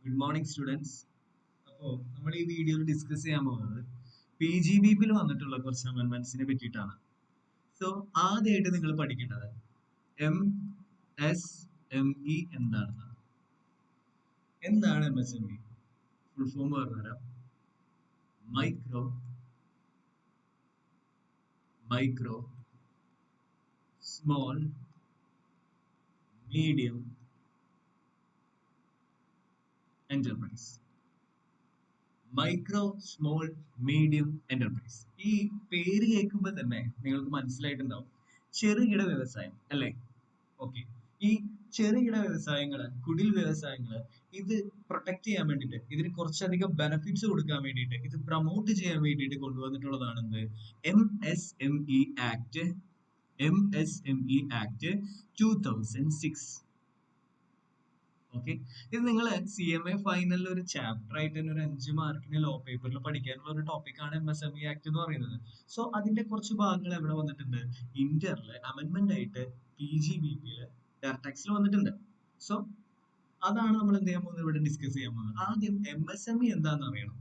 Good morning, students. അപ്പോൾ നമ്മൾ ഈ വീഡിയോയിൽ ഡിസ്കസ് ചെയ്യാൻ പോകുന്നത് PGBP വന്നിട്ടുള്ള കുറച്ച് അമെൻമെന്റ്സിനെ പറ്റിയിട്ടാണ്. സോ ആദ്യമായിട്ട് നിങ്ങൾ പഠിക്കേണ്ടത് MSME എന്താണെന്നാണ്. എന്താണ് MSME? ഫുൾ ഫോം പറഞ്ഞുതരാം. Micro small medium enterprise. Micro small medium enterprise. ഈ പേര് കേൾക്കുമ്പോൾ തന്നെ നിങ്ങൾക്ക് മനസ്സിലായിട്ടുണ്ടാവും ചെറുകിട വ്യവസായം അല്ലേ? ഓക്കെ, ഈ ചെറുകിട വ്യവസായങ്ങള്, കുടിൽ വ്യവസായങ്ങള്, ഇത് പ്രൊട്ടക്ട് ചെയ്യാൻ വേണ്ടിയിട്ട്, ഇതിന് കുറച്ചധികം ബെനിഫിറ്റ്സ് കൊടുക്കാൻ വേണ്ടിയിട്ട്, ഇത് പ്രൊമോട്ട് ചെയ്യാൻ വേണ്ടിയിട്ട് കൊണ്ടുവന്നിട്ടുള്ളതാണ് എന്ത്? MSME act. MSME act 2006. Okay, ഇത് നിങ്ങൾ CMA ഫൈനലിൽ ഒരു ചാപ്റ്റർ ആയിട്ട് തന്നെ ഒരു 5 മാർക്കിന് ലോ പേപ്പറിൽ പഠിക്കാനുള്ള ഒരു ടോപ്പിക്കാണ് MSME ആക്ട് എന്ന് പറയുന്നത്. സോ അതിന്റെ കുറച്ച് ഭാഗങ്ങൾ എവിടെ വന്നിട്ടുണ്ട്? ഇന്ററില് അമെന്റ്മെന്റ് ആയിട്ട് PGBP ടെക്സ്റ്റിൽ വന്നിട്ടുണ്ട്. സോ അതാണ് നമ്മൾ എന്ത് ചെയ്യാൻ പോകുന്നത്, ഇവിടെ ഡിസ്കസ് ചെയ്യാൻ പോകുന്നത്. ആദ്യം MSME എന്താണെന്ന് അറിയണം.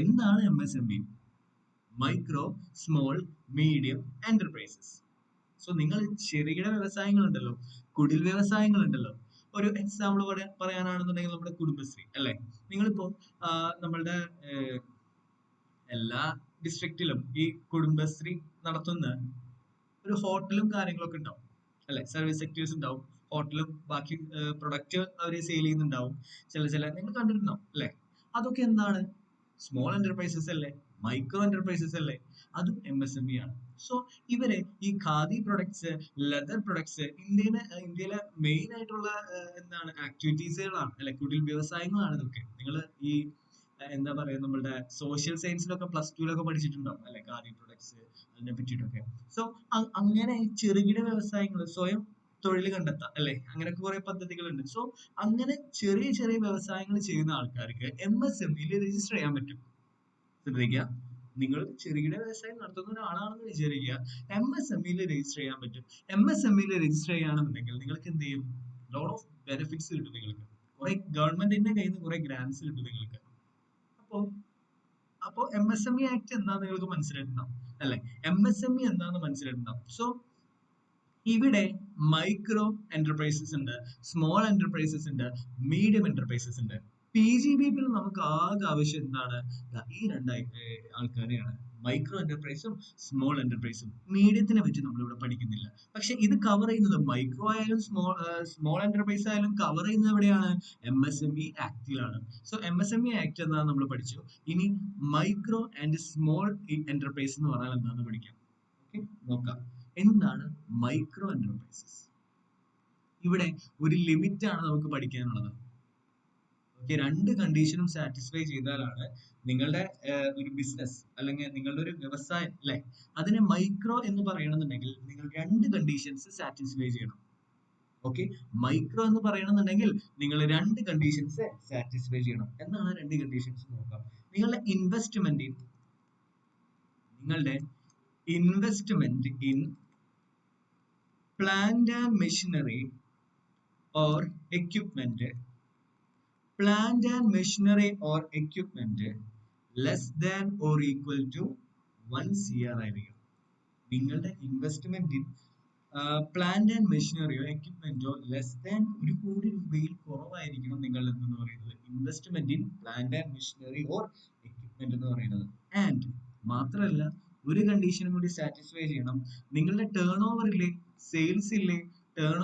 എന്താണ് MSME? Micro small medium enterprises. So നിങ്ങൾ ചെറുകിട വ്യവസായങ്ങളുണ്ടല്ലോ, കുടിൽ വ്യവസായങ്ങളുണ്ടല്ലോ. ഒരു എക്സാമ്പിൾ പറയാനാണെന്നുണ്ടെങ്കിൽ നമ്മുടെ കുടുംബശ്രീ അല്ലെ? നിങ്ങളിപ്പോ നമ്മളുടെ എല്ലാ ഡിസ്ട്രിക്റ്റിലും ഈ കുടുംബശ്രീ നടത്തുന്ന ഒരു ഹോട്ടലും കാര്യങ്ങളൊക്കെ ഉണ്ടാവും അല്ലെ? സർവീസ് സെക്ടേഴ്സ് ഉണ്ടാവും, ഹോട്ടലും ബാക്കി പ്രൊഡക്റ്റ് അവർ സെയിൽ ചെയ്യുന്നുണ്ടാവും. ചില നിങ്ങൾ കണ്ടിട്ടുണ്ടാവും അല്ലെ? അതൊക്കെ എന്താണ്? സ്മോൾ എന്റർപ്രൈസസ് അല്ലേ? മൈക്രോ എന്റർപ്രൈസസ് അല്ലേ? അതും MSME ആണ്. സോ ഇവര് ഈ ഖാദി പ്രൊഡക്ട്സ്, ലെതർ പ്രൊഡക്ട്സ്, ഇന്ത്യയിലെ മെയിൻ ആയിട്ടുള്ള എന്താണ് ആക്ടിവിറ്റീസുകളാണ് അല്ലെ? കുടിൽ വ്യവസായങ്ങളാണ് ഇതൊക്കെ. നിങ്ങൾ ഈ എന്താ പറയുക, നമ്മളുടെ സോഷ്യൽ സയൻസിലൊക്കെ +2 പഠിച്ചിട്ടുണ്ടാവും അല്ലെ? ഖാദി പ്രൊഡക്ട്സ്, അതിനെ പറ്റിയിട്ടൊക്കെ. സോ അങ്ങനെ ചെറുകിട വ്യവസായങ്ങൾ സ്വയം തൊഴിൽ കണ്ടെത്താം അല്ലെ? അങ്ങനെയൊക്കെ കുറെ പദ്ധതികളുണ്ട്. സോ അങ്ങനെ ചെറിയ ചെറിയ വ്യവസായങ്ങൾ ചെയ്യുന്ന ആൾക്കാർക്ക് MSME രജിസ്റ്റർ ചെയ്യാൻ പറ്റും. ശ്രദ്ധിക്കുക, നിങ്ങൾ ചെറുകിട വ്യവസായം നടത്തുന്ന ഒരാളാണെന്ന് വിചാരിക്കുക, MSME രജിസ്റ്റർ ചെയ്യാൻ പറ്റും. MSME രജിസ്റ്റർ ചെയ്യുകയാണെന്നുണ്ടെങ്കിൽ നിങ്ങൾക്ക് എന്ത് ചെയ്യും? ലോട്ട് ഓഫ് ബെനിഫിറ്റ്സ് കിട്ടും. നിങ്ങൾക്ക് കുറെ ഗവൺമെന്റിന്റെ കയ്യിൽ നിന്ന് കുറെ ഗ്രാൻസ് കിട്ടും നിങ്ങൾക്ക്. അപ്പോ MSME ആക്ട് എന്താന്ന് നിങ്ങൾക്ക് മനസ്സിലായിട്ടുണ്ടാവും അല്ലെ? MSME എന്താന്ന് മനസ്സിലായിട്ടുണ്ടാവും. സോ ഇവിടെ മൈക്രോ എന്റർപ്രൈസസ് ഉണ്ട്, സ്മോൾ എന്റർപ്രൈസസ് ഉണ്ട്, മീഡിയം എന്റർപ്രൈസസ് ഉണ്ട്. PGBP നമുക്ക് ആകെ ആവശ്യം എന്താണ്? ഈ രണ്ട് ആൾക്കാരെയാണ്, മൈക്രോ എന്റർപ്രൈസും സ്മോൾ എന്റർപ്രൈസും. മീഡിയത്തിനെ പറ്റി നമ്മൾ ഇവിടെ പഠിക്കുന്നില്ല. പക്ഷെ ഇത് കവർ ചെയ്യുന്നത് മൈക്രോ ആയാലും സ്മോൾ എന്റർപ്രൈസ് ആയാലും കവർ ചെയ്യുന്നത് എവിടെയാണ്? MSME ആക്ടിലാണ്. സോ MSME ആക്ട് എന്താണെന്ന് നമ്മൾ പഠിച്ചു. ഇനി മൈക്രോ ആൻഡ് സ്മോൾ എന്റർപ്രൈസ് എന്ന് പറഞ്ഞാൽ എന്താണെന്ന് പഠിക്കാം. ഓക്കെ, നോക്കാം. എന്താണ് മൈക്രോ എന്റർപ്രൈസസ്? ഇവിടെ ഒരു ലിമിറ്റ് ആണ് നമുക്ക് പഠിക്കാനുള്ളത്. ഓക്കെ, 2 കണ്ടീഷനും സാറ്റിസ്ഫൈ ചെയ്താലാണ് നിങ്ങളുടെ ഒരു ബിസിനസ് അല്ലെങ്കിൽ നിങ്ങളുടെ ഒരു വ്യവസായം അല്ലെ, അതിനെ മൈക്രോ എന്ന് പറയണമെന്നുണ്ടെങ്കിൽ നിങ്ങൾ 2 കണ്ടീഷൻസ് സാറ്റിസ്ഫൈ ചെയ്യണം. ഓക്കെ, മൈക്രോ എന്ന് പറയണമെന്നുണ്ടെങ്കിൽ നിങ്ങൾ 2 കണ്ടീഷൻസ് സാറ്റിസ്ഫൈ ചെയ്യണം. എന്താണ് 2 കണ്ടീഷൻസ് നോക്കാം. നിങ്ങളുടെ investment in plant and machinery or equipment less than or equal to 1 CR ആയിരിക്കും. നിങ്ങളുടെ ഇൻവെസ്റ്റ്മെന്റ് ഇൻ പ്ലാന്റ് ആൻഡ് മെഷീനറിയോ എക്യുപ്മെന്റോ ലെസ് ദാൻ 1 കോടി രൂപയിൽ കുറവായിരിക്കണം നിങ്ങൾ എന്ന് പറയുന്നത്. Investment in plant and machinery or equipment എന്ന് പറയുന്നത്. ആൻഡ് മാത്രമല്ല, ഒരു കണ്ടീഷനും കൂടി സാറ്റിസ്ഫൈ ചെയ്യണം. നിങ്ങളുടെ ടേൺ ഓവർ ഇല്ലേ, സെയിൽസ് ഇല്ലേ, turn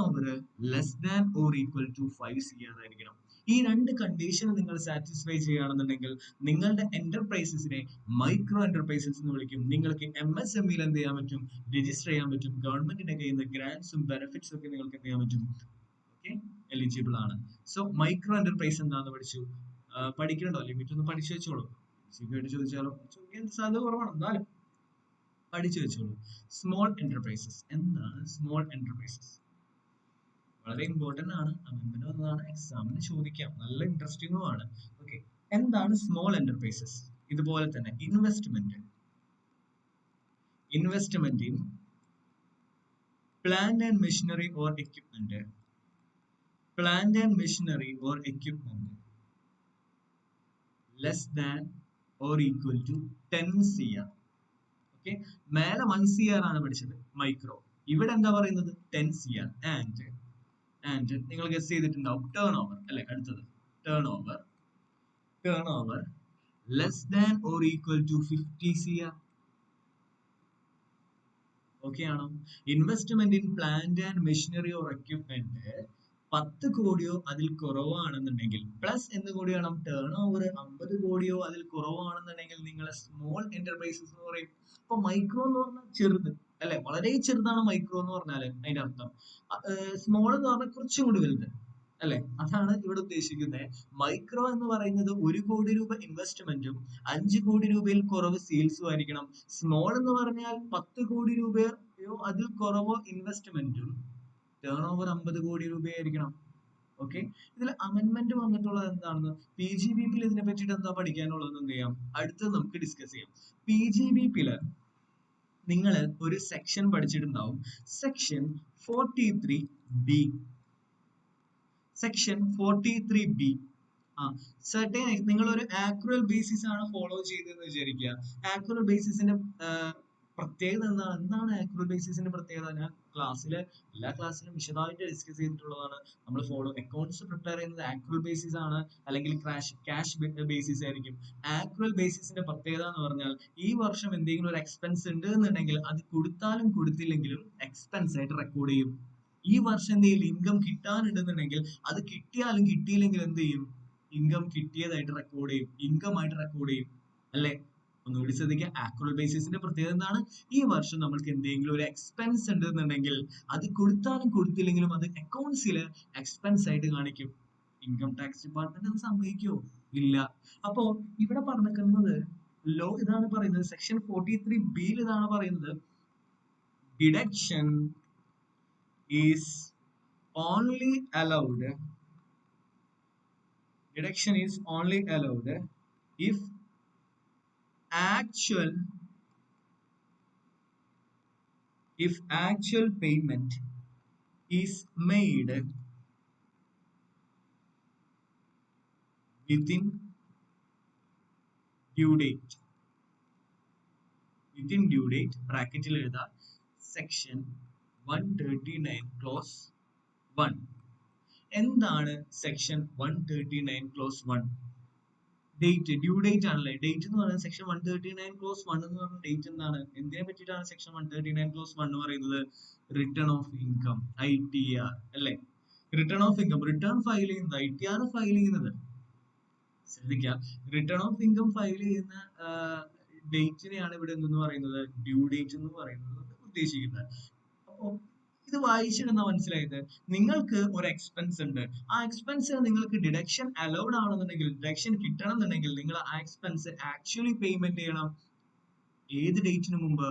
over less than or equal to 5 CR ആയിരിക്കണം. ഈ 2 കണ്ടീഷൻ നിങ്ങൾ സാറ്റിസ്ഫൈ ചെയ്യുകയാണെന്നുണ്ടെങ്കിൽ നിങ്ങളുടെ എന്റർപ്രൈസസിനെ മൈക്രോ എന്റർപ്രൈസസ് എന്ന് വിളിക്കും. നിങ്ങൾക്ക് MSME എന്ത് ചെയ്യാൻ പറ്റും? രജിസ്റ്റർ ചെയ്യാൻ പറ്റും. ഗവൺമെന്റിന്റെ കയ്യിൽ നിന്ന് ഗ്രാൻസും ബെനിഫിറ്റ്സ് ഒക്കെ നിങ്ങൾക്ക് എന്ത് ചെയ്യാൻ പറ്റും? ഓക്കെ, എലിജിബിൾ ആണ്. സോ മൈക്രോ എന്റർപ്രൈസ് എന്താണെന്ന് പഠിച്ചു. പഠിക്കണ്ടോ? ലിമിറ്റ് ഒന്ന് പഠിച്ചു വെച്ചോളൂ. ചോദിച്ചാലോ? ചോദിക്കാൻ സാധ്യത കുറവാണ്, എന്നാലും പഠിച്ചു വെച്ചോളൂ. സ്മോൾ എന്റർപ്രൈസസ് എന്താണ്? സ്മോൾ എന്റർപ്രൈസസ് വളരെ ഇമ്പോർട്ടന്റ് ആണ്. അമെന്റ്മെന്റ് വന്നതാണ്, എക്സാമിന് ചോദിക്കാം, നല്ല ഇൻട്രസ്റ്റിംഗും ആണ്. ഓക്കെ, എന്താണ് സ്മോൾ എന്റർപ്രൈസസ്? ഇതുപോലെ തന്നെ investment in plant and machinery or equipment plant and machinery or equipment less than or equal to 10 CR. Okay, മേലെ 1 CR ആണ് പഠിച്ചത് മൈക്രോ, ഇവിടെ എന്താ പറയുന്നത് 10 CR. ആൻഡ് നിങ്ങൾ ഗസ് ചെയ്തിട്ടുണ്ടാവും ടേൺ ഓവർ അല്ലെ, അടുത്തത് turnover less than or equal to 50 CR. Okay ആണോ? Investment in plant and machinery or equipment 10 കോടിയോ അതിൽ കുറവാണെന്നുണ്ടെങ്കിൽ, പ്ലസ് എന്ന് കൂടി വേണം, ടേൺ ഓവർ 50 കോടിയോ അതിൽ കുറവാണെന്നുണ്ടെങ്കിൽ നിങ്ങളെ സ്മോൾ എന്റർപ്രൈസസ് എന്ന് പറയും. അപ്പൊ മൈക്രോ എന്ന് പറഞ്ഞാൽ ചെറുത് അല്ലെ, വളരെ ചെറുതാണ് മൈക്രോ എന്ന് പറഞ്ഞാല് അതിന്റെ അർത്ഥം. സ്മോൾ എന്ന് പറഞ്ഞാൽ കുറച്ചും കൂടി വലുത് അല്ലെ, അതാണ് ഇവിടെ ഉദ്ദേശിക്കുന്നത്. മൈക്രോ എന്ന് പറയുന്നത് 1 കോടി രൂപ ഇൻവെസ്റ്റ്മെന്റും 5 കോടി രൂപയിൽ കുറവ് സെയിൽസും ആയിരിക്കണം. സ്മോൾ എന്ന് പറഞ്ഞാൽ 10 കോടി രൂപയോ അതിൽ കുറവോ ഇൻവെസ്റ്റ്മെന്റും ടേൺ ഓവർ 50 കോടി രൂപയായിരിക്കണം. ഓക്കെ, ഇതിൽ അമെന്റ്മെന്റ് വന്നിട്ടുള്ളത് എന്താണെന്ന് PGBP ഇതിനെ പറ്റിയിട്ട് എന്താ പഠിക്കാനുള്ളത് എന്ത് ചെയ്യാം, അടുത്ത് നമുക്ക് ഡിസ്കസ് ചെയ്യാം. PGBP നിങ്ങൾ ഒരു സെക്ഷൻ പഠിച്ചിട്ടുണ്ടാവും, section 43B. Section 43B certain നിങ്ങൾ ഒരു ആക്രുവൽ ബേസിസ് ആണ് ഫോളോ ചെയ്തതെന്ന് വിചാരിക്കുക. ആക്രുവൽ ബേസിസിന്റെ പ്രത്യേകത എന്താണ് ആക്രുവൽ ബേസിസിന്റെ പ്രത്യേകത? ഞാൻ എല്ലാ ക്ലാസ്സിലും വിശദമായിട്ട് ഡിസ്കസ് ചെയ്തിട്ടുള്ളതാണ്. നമ്മൾ അക്കൗണ്ട്സ് പ്രിപ്പയർ ചെയ്യുന്നത് ആക്രുവൽ ബേസിസ് ആണ്, അല്ലെങ്കിൽ ക്യാഷ് ബേസിസ് ആയിരിക്കും. ആക്രുവൽ ബേസിസിന്റെ പ്രത്യേകത എന്ന് പറഞ്ഞാൽ ഈ വർഷം എന്തെങ്കിലും ഒരു എക്സ്പെൻസ് ഉണ്ട് എന്നുണ്ടെങ്കിൽ അത് കൊടുത്താലും കൊടുത്തില്ലെങ്കിലും എക്സ്പെൻസ് ആയിട്ട് റെക്കോർഡ് ചെയ്യും. ഈ വർഷം എന്തെങ്കിലും ഇൻകം കിട്ടാനുണ്ടെന്നുണ്ടെങ്കിൽ അത് കിട്ടിയാലും കിട്ടിയില്ലെങ്കിലും എന്ത് ചെയ്യും, ഇൻകം കിട്ടിയതായിട്ട് റെക്കോർഡ് ചെയ്യും, ഇൻകം ആയിട്ട് റെക്കോർഡ് ചെയ്യും അല്ലെ. ഒന്നുകൂടി ശ്രദ്ധിക്കുക, ആക്രുവൽ ബേസിസിന്റെ പ്രത്യേകത എന്താണ്? ഈ വർഷം നമ്മൾക്ക് എന്തെങ്കിലും ഒരു എക്സ്പെൻസ് ഉണ്ടെന്നുണ്ടെങ്കിൽ അത് കൊടുത്താലും കൊടുത്തില്ലെങ്കിലും അത് അക്കൗണ്ട്സിൽ എക്സ്പെൻസ് ആയിട്ട് കാണിക്കും. ഇൻകം ടാക്സ് ഡിപ്പാർട്ട്മെന്റ് അത് സമ്മതിക്കുമോ? ഇല്ല. അപ്പോ ഇവിടെ പറഞ്ഞിരിക്കുന്നത് ലോ ഇതാണ് പറയുന്നത്, സെക്ഷൻ 43B ഇതാണ് പറയുന്നത്, deduction is only allowed if actual payment is made within due date. ബ്രാക്കറ്റിൽ എഴുതാം, സെക്ഷൻ 139 ക്ലോസ് 1. എന്താണ് section 139 clause 1? Date, due date ആണല്ലേ. ഡേറ്റ് എന്ന് പറയുന്നത് സെക്ഷൻ 139 ക്ലോസ് 1 എന്ന് പറയുന്ന ഡേറ്റ് എന്താണ്, എന്തിനെ പറ്റിയിട്ടാണ് സെക്ഷൻ 139 ക്ലോസ് 1 എന്ന് പറയുന്നത്? റിട്ടേൺ ഓഫ് ഇൻകം, ITR അല്ലെ. Return of income, return file ചെയ്യുന്നത്, ITR ഫയൽ ചെയ്യുന്നത്. ശ്രദ്ധിക്കുക, റിട്ടേൺ ഓഫ് ഇൻകം ഫയൽ ചെയ്യുന്ന ഡേറ്റിനെയാണ് ഇവിടെ എന്തെന്ന് പറയുന്നത്, ഡ്യൂ ഡേറ്റ് എന്ന് പറയുന്നത് ഉദ്ദേശിക്കുന്നത്. അപ്പോ ഇത് വായിച്ചിരുന്ന മനസ്സിലായത്, നിങ്ങൾക്ക് ഒരു എക്സ്പെൻസ് ഉണ്ട്, ആ എക്സ്പെൻസ് നിങ്ങൾക്ക് ഡിഡക്ഷൻ അലൗഡ് ആണെന്നുണ്ടെങ്കിൽ, ഡിഡക്ഷൻ കിട്ടണം എന്നുണ്ടെങ്കിൽ നിങ്ങൾ ആ എക്സ്പെൻസ് ആക്ച്വലി പേയ്മെന്റ് ചെയ്യണം. ഏത് ഡേറ്റിന് മുമ്പ്?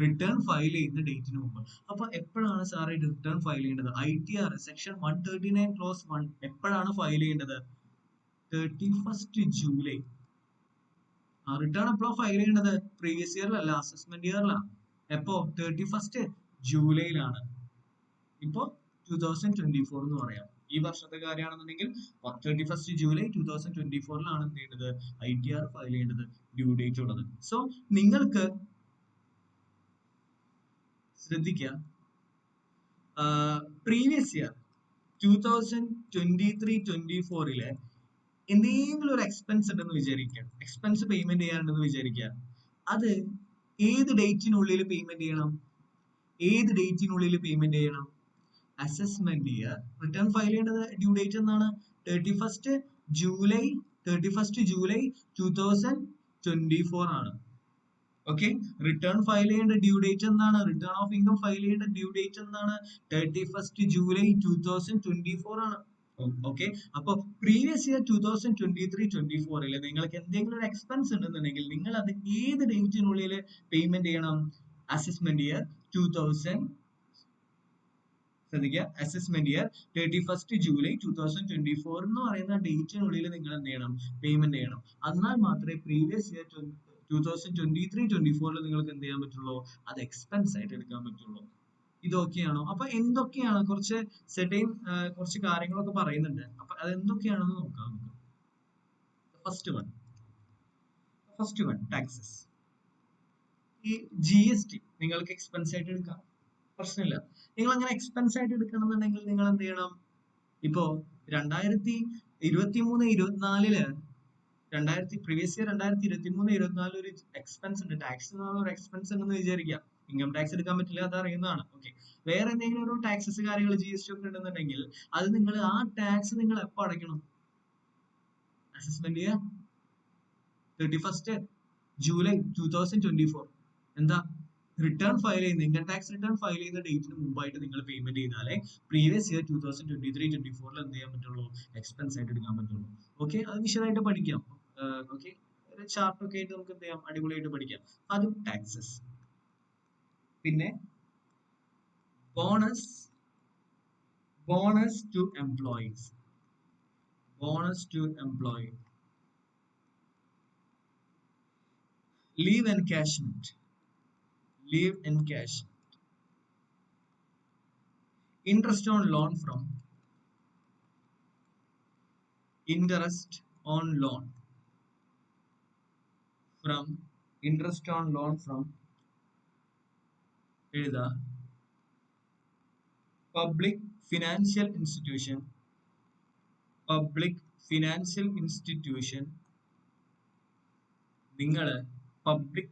റിട്ടേൺ ഫയൽ ചെയ്യുന്ന ഡേറ്റിന് മുമ്പ്. അപ്പൊ എപ്പോഴാണ് സാറേ റിട്ടേൺ ഫയൽ ചെയ്യേണ്ടത്? ITR സെക്ഷൻ 139 ക്ലോസ് 1 എപ്പോഴാണ് ഫയൽ ചെയ്യേണ്ടത്? 31st July. റിട്ടേൺ എപ്പോഴാണ് ഫയൽ ചെയ്യേണ്ടത്? പ്രീവിയസ് ഇയറിലല്ല, അസസ്മെന്റ് ഇയറിലാണ്. എപ്പോ? 31st ജൂലൈയിലാണ്. ഇപ്പോ 2024 എന്ന് പറയാം. ഈ വർഷത്തെ കാര്യമാണെന്നുണ്ടെങ്കിൽ 31st ജൂലൈ 2024 എന്ത് ചെയ്യേണ്ടത്? ITR ഫയൽ ചെയ്യേണ്ടത്, ഡ്യൂ ഡേറ്റ് ഉള്ളത്. സോ നിങ്ങൾക്ക് ശ്രദ്ധിക്കുക, പ്രീവിയസ് ഇയർ 2023-24 എന്തെങ്കിലും ഒരു എക്സ്പെൻസ് ഉണ്ടെന്ന് വിചാരിക്കുക, എക്സ്പെൻസ് പേയ്മെന്റ് ചെയ്യാനുണ്ടെന്ന് വിചാരിക്കുക. അത് ഏത് ഡേറ്റിനുള്ളിൽ പേയ്മെന്റ് ചെയ്യണം? Assessment year. റിട്ടേൺ ഫയൽ ചെയ്യേണ്ടത് ഡ്യൂ ഡേറ്റ് എന്നാണ്? 31st ജൂലൈ 2024 ആണ്. ഓക്കെ, റിട്ടേൺ ഫയൽ ചെയ്യേണ്ട ഡ്യൂ ഡേറ്റ് എന്താണ്? റിട്ടേൺ ഓഫ് ഇൻകം ഫയൽ ചെയ്യേണ്ട ഡ്യൂ ഡേറ്റ് എന്താണ്? 31st ജൂലൈ 2024 ആണ്. ഓക്കെ, അപ്പൊ പ്രീവിയസ് ഇയർ 2023-24 നിങ്ങൾക്ക് എന്തെങ്കിലും ഒരു എക്സ്പെൻസ് ഉണ്ടെന്നുണ്ടെങ്കിൽ നിങ്ങൾ അത് ഏത് ഡേറ്റിനുള്ളിൽ പേയ്മെന്റ് ചെയ്യണം? അസസ്മെന്റ് ഇയർ 31st ജൂലൈ 2024 എന്ന് പറയുന്ന ഡേറ്റിനുള്ളിൽ നിങ്ങൾ എന്ത് ചെയ്യണം? പേയ്മെന്റ് ചെയ്യണം. എന്നാൽ മാത്രമേ പ്രീവിയസ് ഇയർ 2023-24 നിങ്ങൾക്ക് എന്ത് ചെയ്യാൻ പറ്റുള്ളൂ? അത് എക്സ്പെൻസ് ആയിട്ട് എടുക്കാൻ പറ്റുള്ളൂ. ഇതൊക്കെയാണോ? അപ്പൊ എന്തൊക്കെയാണ് കുറച്ച് സെർട്ടൈൻ കുറച്ച് കാര്യങ്ങളൊക്കെ പറയുന്നുണ്ട്. അപ്പൊ അതെന്തൊക്കെയാണെന്ന് നോക്കാം നമുക്ക്. First one first one taxes. ഈ GST നിങ്ങൾക്ക് എക്സ്പെൻസ് ആയിട്ട് എടുക്കാം, പ്രശ്നമില്ല. നിങ്ങൾ അങ്ങനെ എക്സ്പെൻസ് ആയിട്ട് എടുക്കണമെന്നുണ്ടെങ്കിൽ നിങ്ങൾ എന്ത് ചെയ്യണം? ഇപ്പോ 2023-24 പ്രീവിയസ് ഇയർ 2023-24 ഒരു എക്സ്പെൻസ് ഉണ്ട്, ടാക്സ് എന്ന് പറഞ്ഞ ഒരു എക്സ്പെൻസ് ഉണ്ടെന്ന് വിചാരിക്കാം. ഇൻകം ടാക്സ് എടുക്കാൻ പറ്റില്ല, അത് അറിയുന്നതാണ്. ഓക്കെ, വേറെ എന്തെങ്കിലും ഒരു ടാക്സസ് കാര്യങ്ങൾ GST ഒക്കെ ഉണ്ടെന്നുണ്ടെങ്കിൽ അത് നിങ്ങൾ ആ ടാക്സ് നിങ്ങൾ എപ്പോൾ അടയ്ക്കണം? അസസ്മെന്റ് ചെയ്യുക 31 ജൂലൈ 2024. എന്താ? റിട്ടേൺ ഫയൽ ചെയ്യുന്ന ഇൻകം ടാക്സ് റിട്ടേൺ ഫയൽ ചെയ്യുന്ന ഡേറ്റിന് മുമ്പായിട്ട് നിങ്ങൾ പേയ്മെന്റ് ചെയ്താലേ പ്രീവിയസ് ഇയർ 2023-24 എന്ത് ചെയ്യാൻ പറ്റുള്ളൂ? എക്സ്പെൻസ് ആയിട്ട് എടുക്കാൻ പറ്റുള്ളൂ. ഓക്കെ, അത് വിശദമായിട്ട് പഠിക്കാം. ഓക്കെ, ഒരു ചാർട്ട് ഒക്കെ ആയിട്ട് നമുക്ക് എന്ത് ചെയ്യാം? അടിപൊളിയായിട്ട് പഠിക്കാം. അതും ടാക്സസ്. പിന്നെ bonus bonus to employees. Bonus to employees. Leave encashment. Leave encashment. Interest on loan from. Interest on loan from. Interest on loan from. എഴുതാ public financial institution. Public financial institution. നിങ്ങൾ പബ്ലിക്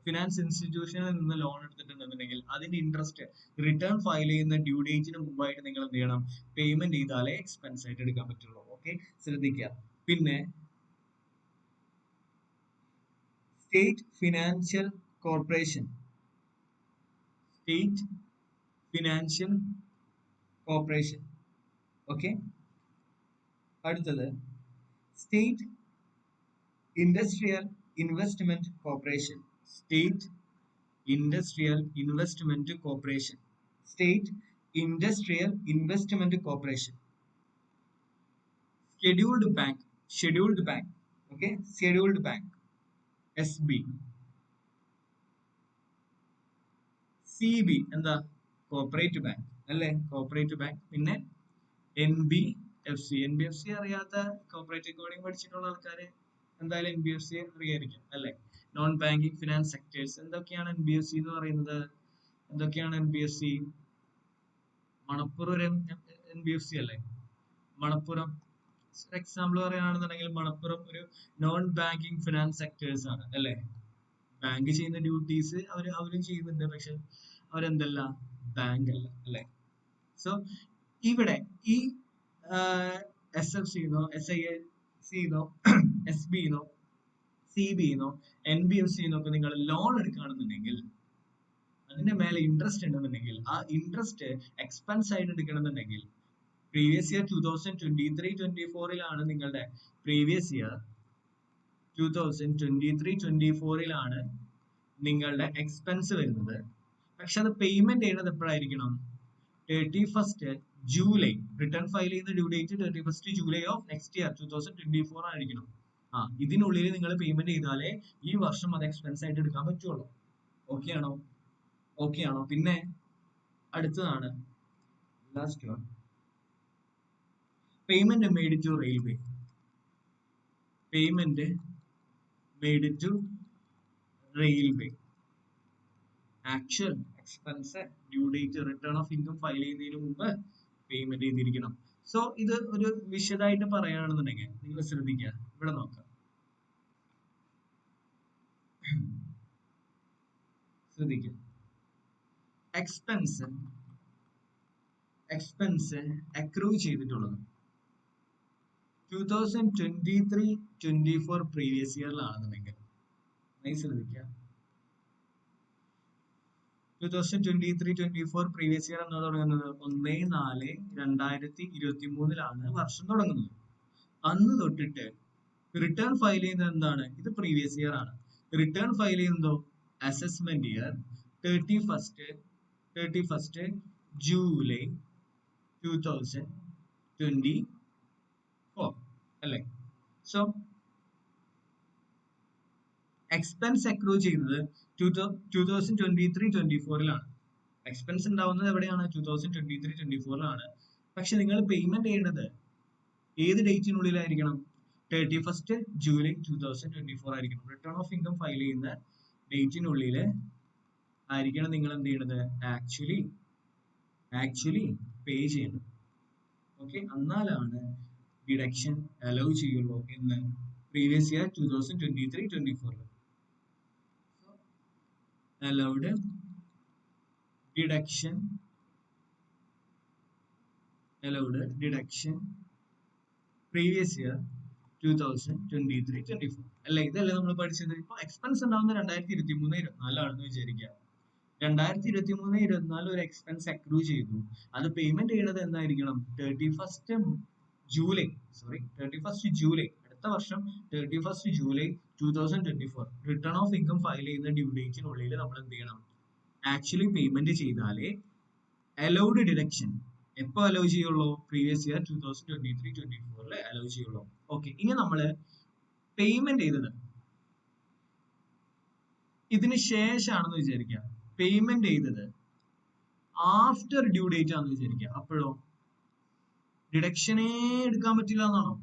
ഫിനാൻസ് ഇൻസ്റ്റിറ്റ്യൂഷനിൽ നിന്ന് loan എടുത്തിട്ടുണ്ടെന്നുണ്ടെങ്കിൽ അതിന്റെ interest return file ചെയ്യുന്ന due ഡേറ്റിന് മുമ്പായിട്ട് നിങ്ങൾ എന്ത് ചെയ്യണം? പേയ്മെന്റ് ചെയ്താലേ എക്സ്പെൻസ് ആയിട്ട് എടുക്കാൻ പറ്റുള്ളൂ. ഓക്കെ, ശ്രദ്ധിക്കുക. പിന്നെ state financial corporation. State financial corporation. Okay, അടുത്തത് state industrial investment corporation. State industrial investment corporation. State industrial investment corporation. Scheduled bank. Scheduled bank. Okay, scheduled bank SB. CB എന്താ? Corporate bank അല്ലേ? Corporate bank. പിന്നെ NBFC. NBFC അറിയാത്ത corporate accounting പഠിച്ചിട്ടുള്ള ആൾക്കാര് എന്തായാലും NBFC അറിയായിരിക്കും അല്ലെ? Non banking finance sectors. എന്തൊക്കെയാണ് NBFC എന്ന് പറയുന്നത്? എന്തൊക്കെയാണ് NBFC? മണപ്പുറം ഒരു NBFC അല്ലേ? മണപ്പുറം എക്സാമ്പിൾ പറയുകയാണെന്നുണ്ടെങ്കിൽ മണപ്പുറം ഒരു നോൺ ബാങ്കിങ് ഫിനാൻസ് സെക്ടേഴ്സ് ആണ് അല്ലെ? ബാങ്ക് ചെയ്യുന്ന ഡ്യൂട്ടീസ് അവരും ചെയ്യുന്നുണ്ട്, പക്ഷെ അവരെന്തല്ല? ബാങ്ക് അല്ല അല്ലെ? സോ ഇവിടെ ഈ SFC ന്നോ SIC ന്നോ SB ന്നോ CB ന്നോ NBFC ന്നൊക്കെ നിങ്ങൾ ലോൺ എടുക്കുകയാണെന്നുണ്ടെങ്കിൽ അതിന്റെ മേലെ ഇൻട്രസ്റ്റ് ഉണ്ടെന്നുണ്ടെങ്കിൽ ആ ഇൻട്രസ്റ്റ് എക്സ്പെൻസ് ആയിട്ട് എടുക്കണമെന്നുണ്ടെങ്കിൽ പ്രീവിയസ് ഇയർ 2023-24 നിങ്ങളുടെ പ്രീവിയസ് ഇയർ 2023-24 നിങ്ങളുടെ എക്സ്പെൻസ് വരുന്നത്. പക്ഷെ അത് പേയ്മെന്റ് ചെയ്യുന്നത് എപ്പോഴായിരിക്കണം? 31 ജൂലൈ. റിട്ടേൺ ഫയൽ ചെയ്യുന്ന due date 31 July of next year 2024 ആയിരിക്കണം. ഇതിനുള്ളിൽ നിങ്ങൾ പേയ്മെന്റ് ചെയ്താലേ ഈ വർഷം അത് എക്സ്പെൻസ് ആയിട്ട് എടുക്കാൻ പറ്റുള്ളൂ. ഓക്കെ ആണോ? ഓക്കെ ആണോ? പിന്നെ അടുത്തതാണ് last one, payment made to railway. Payment made to railway. Actual expense due date return of income file ചെയ്യുന്നതിന് മുമ്പ് പേയ്മെന്റ് ചെയ്തിരിക്കണം. സോ ഇത് ഒരു വിശദമായിട്ട് പറയുകയാണെന്നുണ്ടെങ്കിൽ നിങ്ങൾ ശ്രദ്ധിക്കുക, ഇവിടെ നോക്കാം. ശ്രദ്ധിക്കുക, എക്സ്പെൻസ് അക്രൂ ചെയ്തിട്ടുള്ളത് 2023-24 പ്രീവിയസ് ഇയറിലാണെന്നുണ്ടെങ്കിൽ ശ്രദ്ധിക്കുക. 2023-24 പ്രീവിയസ് ഇയർ എന്ന് തുടങ്ങുന്നത് 1/4/2023 വർഷം തുടങ്ങുന്നത്. അന്ന് തൊട്ടിട്ട് റിട്ടേൺ ഫയൽ ചെയ്യുന്നത് എന്താണ്? ഇത് പ്രീവിയസ് ഇയർ ആണ്. റിട്ടേൺ ഫയൽ ചെയ്യുന്നതോ അസസ്മെന്റ് ഇയർ 31 ജൂലൈ 2024 അല്ലേ? സോ എക്സ്പെൻസ് അക്രൂ ചെയ്യുന്നത് 2023-24 എക്സ്പെൻസ് ഉണ്ടാവുന്നത് എവിടെയാണ്? 2023-24 പക്ഷെ നിങ്ങൾ പേയ്മെന്റ് ചെയ്യേണ്ടത് ഏത് ഡേറ്റിനുള്ളിലായിരിക്കണം? 31st July 2024 ആയിരിക്കണം. റിട്ടേൺ ഓഫ് ഇൻകം ഫയൽ ചെയ്യുന്ന ഡേറ്റിനുള്ളിൽ ആയിരിക്കണം നിങ്ങൾ എന്ത് ചെയ്യണത്? ആക്ച്വലി പേ ചെയ്യണം. ഓക്കെ, എന്നാലാണ് ഡിഡക്ഷൻ അലൗ ചെയ്യുള്ളൂ എന്ന് previous year 2023-24 allowed deduction previous year 2023-24 അല്ലെ? ഇതല്ലേ നമ്മൾ പഠിച്ചത്? ഇപ്പൊ എക്സ്പെൻസ് ഉണ്ടാവുന്ന 2023-24 ആണെന്ന് വിചാരിക്കുക. 2023-24 ഒരു എക്സ്പെൻസ് അക്രൂ ചെയ്തു. അത് പേയ്മെന്റ് ചെയ്യണത് എന്നായിരിക്കണം? 31st July അടുത്ത വർഷം 31st July 2024 return of income file ചെയ്യുന്ന ഡ്യൂ ഡേറ്റിനുള്ളിൽ നമ്മൾ എന്ത് ചെയ്യണം? ആക്ച്വലി പേയ്മെന്റ് ചെയ്താലേ അലൗഡ് ഡിഡക്ഷൻ എപ്പോ അലൗ ചെയ്യുള്ളൂ? പ്രീവിയസ് ഇയർ 2023-24 അലൗ ചെയ്യുള്ളൂ. ഓക്കെ, ഇനി നമ്മള് പേയ്മെന്റ് ചെയ്തത് ഇതിന് ശേഷമാണെന്ന് വിചാരിക്കാം. പേയ്മെന്റ് ചെയ്തത് ആഫ്റ്റർ ഡ്യൂ ഡേറ്റ് ആണെന്ന് വിചാരിക്കാം. അപ്പോഴോ ഡിഡക്ഷനേ എടുക്കാൻ പറ്റില്ല എന്നാണോ?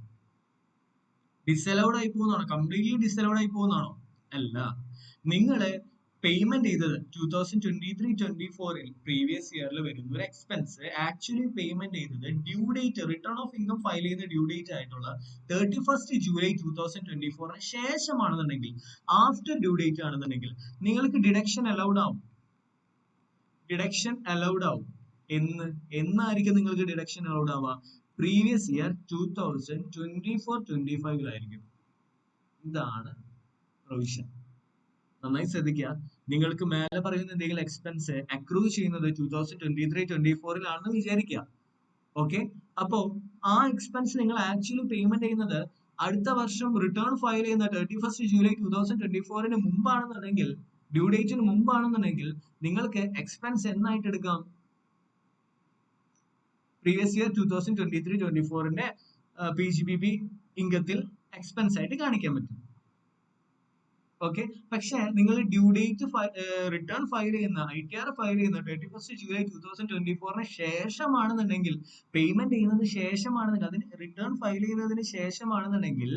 ഡിസലൗഡ് ആയി പോകുന്നതാണോ? കംപ്ലീറ്റ്ലി ഡിസലൗഡ് ആയി പോകുന്നതാണോ? അല്ല. നിങ്ങള് പേയ്മെന്റ് ചെയ്തത് 2023-24 പ്രീവിയസ് ഇയറിൽ വരുന്ന ഒരു എക്സ്പെൻസ് ആക്ച്വലി പേയ്മെന്റ് ചെയ്തത് due date return of income file ചെയ്യുന്ന ഡ്യൂ ഡേറ്റ് ആയിട്ടുള്ള 31st July 2024 ശേഷമാണെന്നുണ്ടെങ്കിൽ, ആഫ്റ്റർ ഡ്യൂ ഡേറ്റ് ആണെന്നുണ്ടെങ്കിൽ നിങ്ങൾക്ക് ഡിഡക്ഷൻ അലൗഡ് ആവും. എന്നായിരിക്കും നിങ്ങൾക്ക് ഡിഡക്ഷൻ അലൗഡ് ആവുക? പ്രീവിയസ് ഇയർ 2024-25 ഇതാണ് പ്രൊവിഷൻ. നന്നായി ശ്രദ്ധിക്കുക. നിങ്ങൾക്ക് മേലെ പറയുന്ന എന്തെങ്കിലും എക്സ്പെൻസ് അക്രൂ ചെയ്യുന്നത് 2023-24 വിചാരിക്കുക. ഓക്കെ, അപ്പോ ആ എക്സ്പെൻസ് നിങ്ങൾ ആക്ച്വലി പേയ്മെന്റ് ചെയ്യുന്നത് അടുത്ത വർഷം റിട്ടേൺ ഫയൽ ചെയ്യുന്ന 31st July 2024 മുമ്പാണെന്നുണ്ടെങ്കിൽ, ഡ്യൂ ഡേറ്റിന് മുമ്പാണെന്നുണ്ടെങ്കിൽ നിങ്ങൾക്ക് എക്സ്പെൻസ് എന്നായിട്ട് എടുക്കാം? പ്രീവിയസ് ഇയർ 2023-24 PGBP ഇൻകത്തിൽ എക്സ്പെൻസ് ആയിട്ട് കാണിക്കാൻ പറ്റും. ഓക്കെ, പക്ഷെ നിങ്ങൾ ഡ്യൂ ഡേറ്റ് റിട്ടേൺ ഫയൽ ചെയ്യുന്ന ITR ഫയൽ ചെയ്യുന്ന 31st July 2024 ശേഷമാണെന്നുണ്ടെങ്കിൽ, പേയ്മെന്റ് ചെയ്യുന്നതിന് ശേഷമാണെന്നുണ്ടെങ്കിൽ, അതിന് റിട്ടേൺ ഫയൽ ചെയ്യുന്നതിന് ശേഷമാണെന്നുണ്ടെങ്കിൽ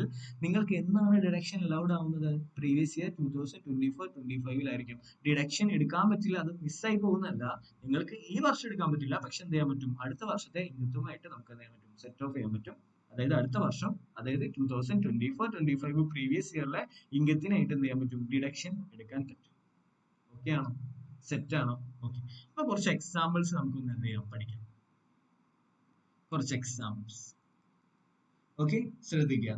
നിങ്ങൾക്ക് എന്നാണ് ഡിഡക്ഷൻ അലൗഡ് ആവുന്നത്? പ്രീവിയസ് ഇയർ 2024-25 ഡിഡക്ഷൻ എടുക്കാൻ പറ്റില്ല. അത് മിസ്സായി പോകുന്നതല്ല, നിങ്ങൾക്ക് ഈ വർഷം എടുക്കാൻ പറ്റില്ല. പക്ഷെ എന്ത് ചെയ്യാൻ പറ്റും? അടുത്ത വർഷത്തെ ഇൻകത്തുമായിട്ട് നമുക്ക് എന്ത് ചെയ്യാൻ പറ്റും? സെറ്റ് ഓഫ് ചെയ്യാൻ പറ്റും. അതായത് അടുത്ത വർഷം, അതായത് 2024-25 പ്രീവിയസ് ഇയറിലെ ഇൻകത്തിനായിട്ട് എന്ത് ചെയ്യാൻ പറ്റും? ഡിഡക്ഷൻ എടുക്കാൻ പറ്റും. ഓക്കെ ആണോ? സെറ്റ് ആണോ? ഓക്കെ, അപ്പൊ കുറച്ച് എക്സാമ്പിൾസ് നമുക്കൊന്ന് എന്ത് ചെയ്യാം? പഠിക്കാം. കുറച്ച് എക്സാമ്പിൾസ്. ഓക്കെ, ശ്രദ്ധിക്കുക.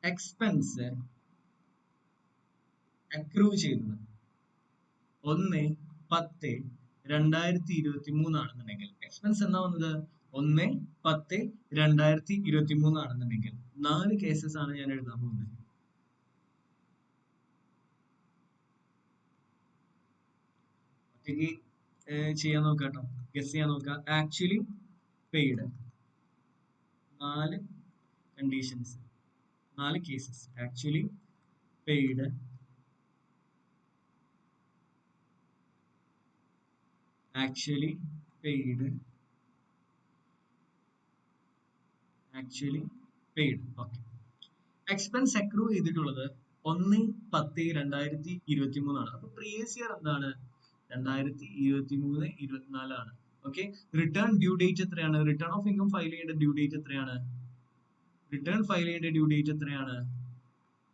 എക്സ്പെൻസ് അക്രൂ ചെയ്യുന്നത് 1/10/2023 ആണെന്നുണ്ടെങ്കിൽ, എക്സ്പെൻസ് എന്നാ വന്നത്? 1/10/2023 ആണെന്നുണ്ടെങ്കിൽ 4 കേസസ് ആണ് ഞാൻ എഴുതാൻ പോകുന്നത്. ഒറ്റയ്ക്ക് ചെയ്യാൻ നോക്കാട്ടോ, ഗസ് ചെയ്യാൻ നോക്കാം. Actually paid 4 conditions, 4 cases. Actually paid, actually paid. Okay, expense accrue ചെയ്തിട്ടുള്ളത് 1/10/2023 ആണ്. അപ്പൊ പ്രീവിയസ് ഇയർ എന്താണ്? 2023-24 ആണ്. ഓക്കെ, റിട്ടേൺ ഡ്യൂ ഡേറ്റ് എത്രയാണ്? റിട്ടേൺ ഓഫ് ഇൻകം ഫയൽ ചെയ്യേണ്ട ഡ്യൂ ഡേറ്റ് എത്രയാണ്?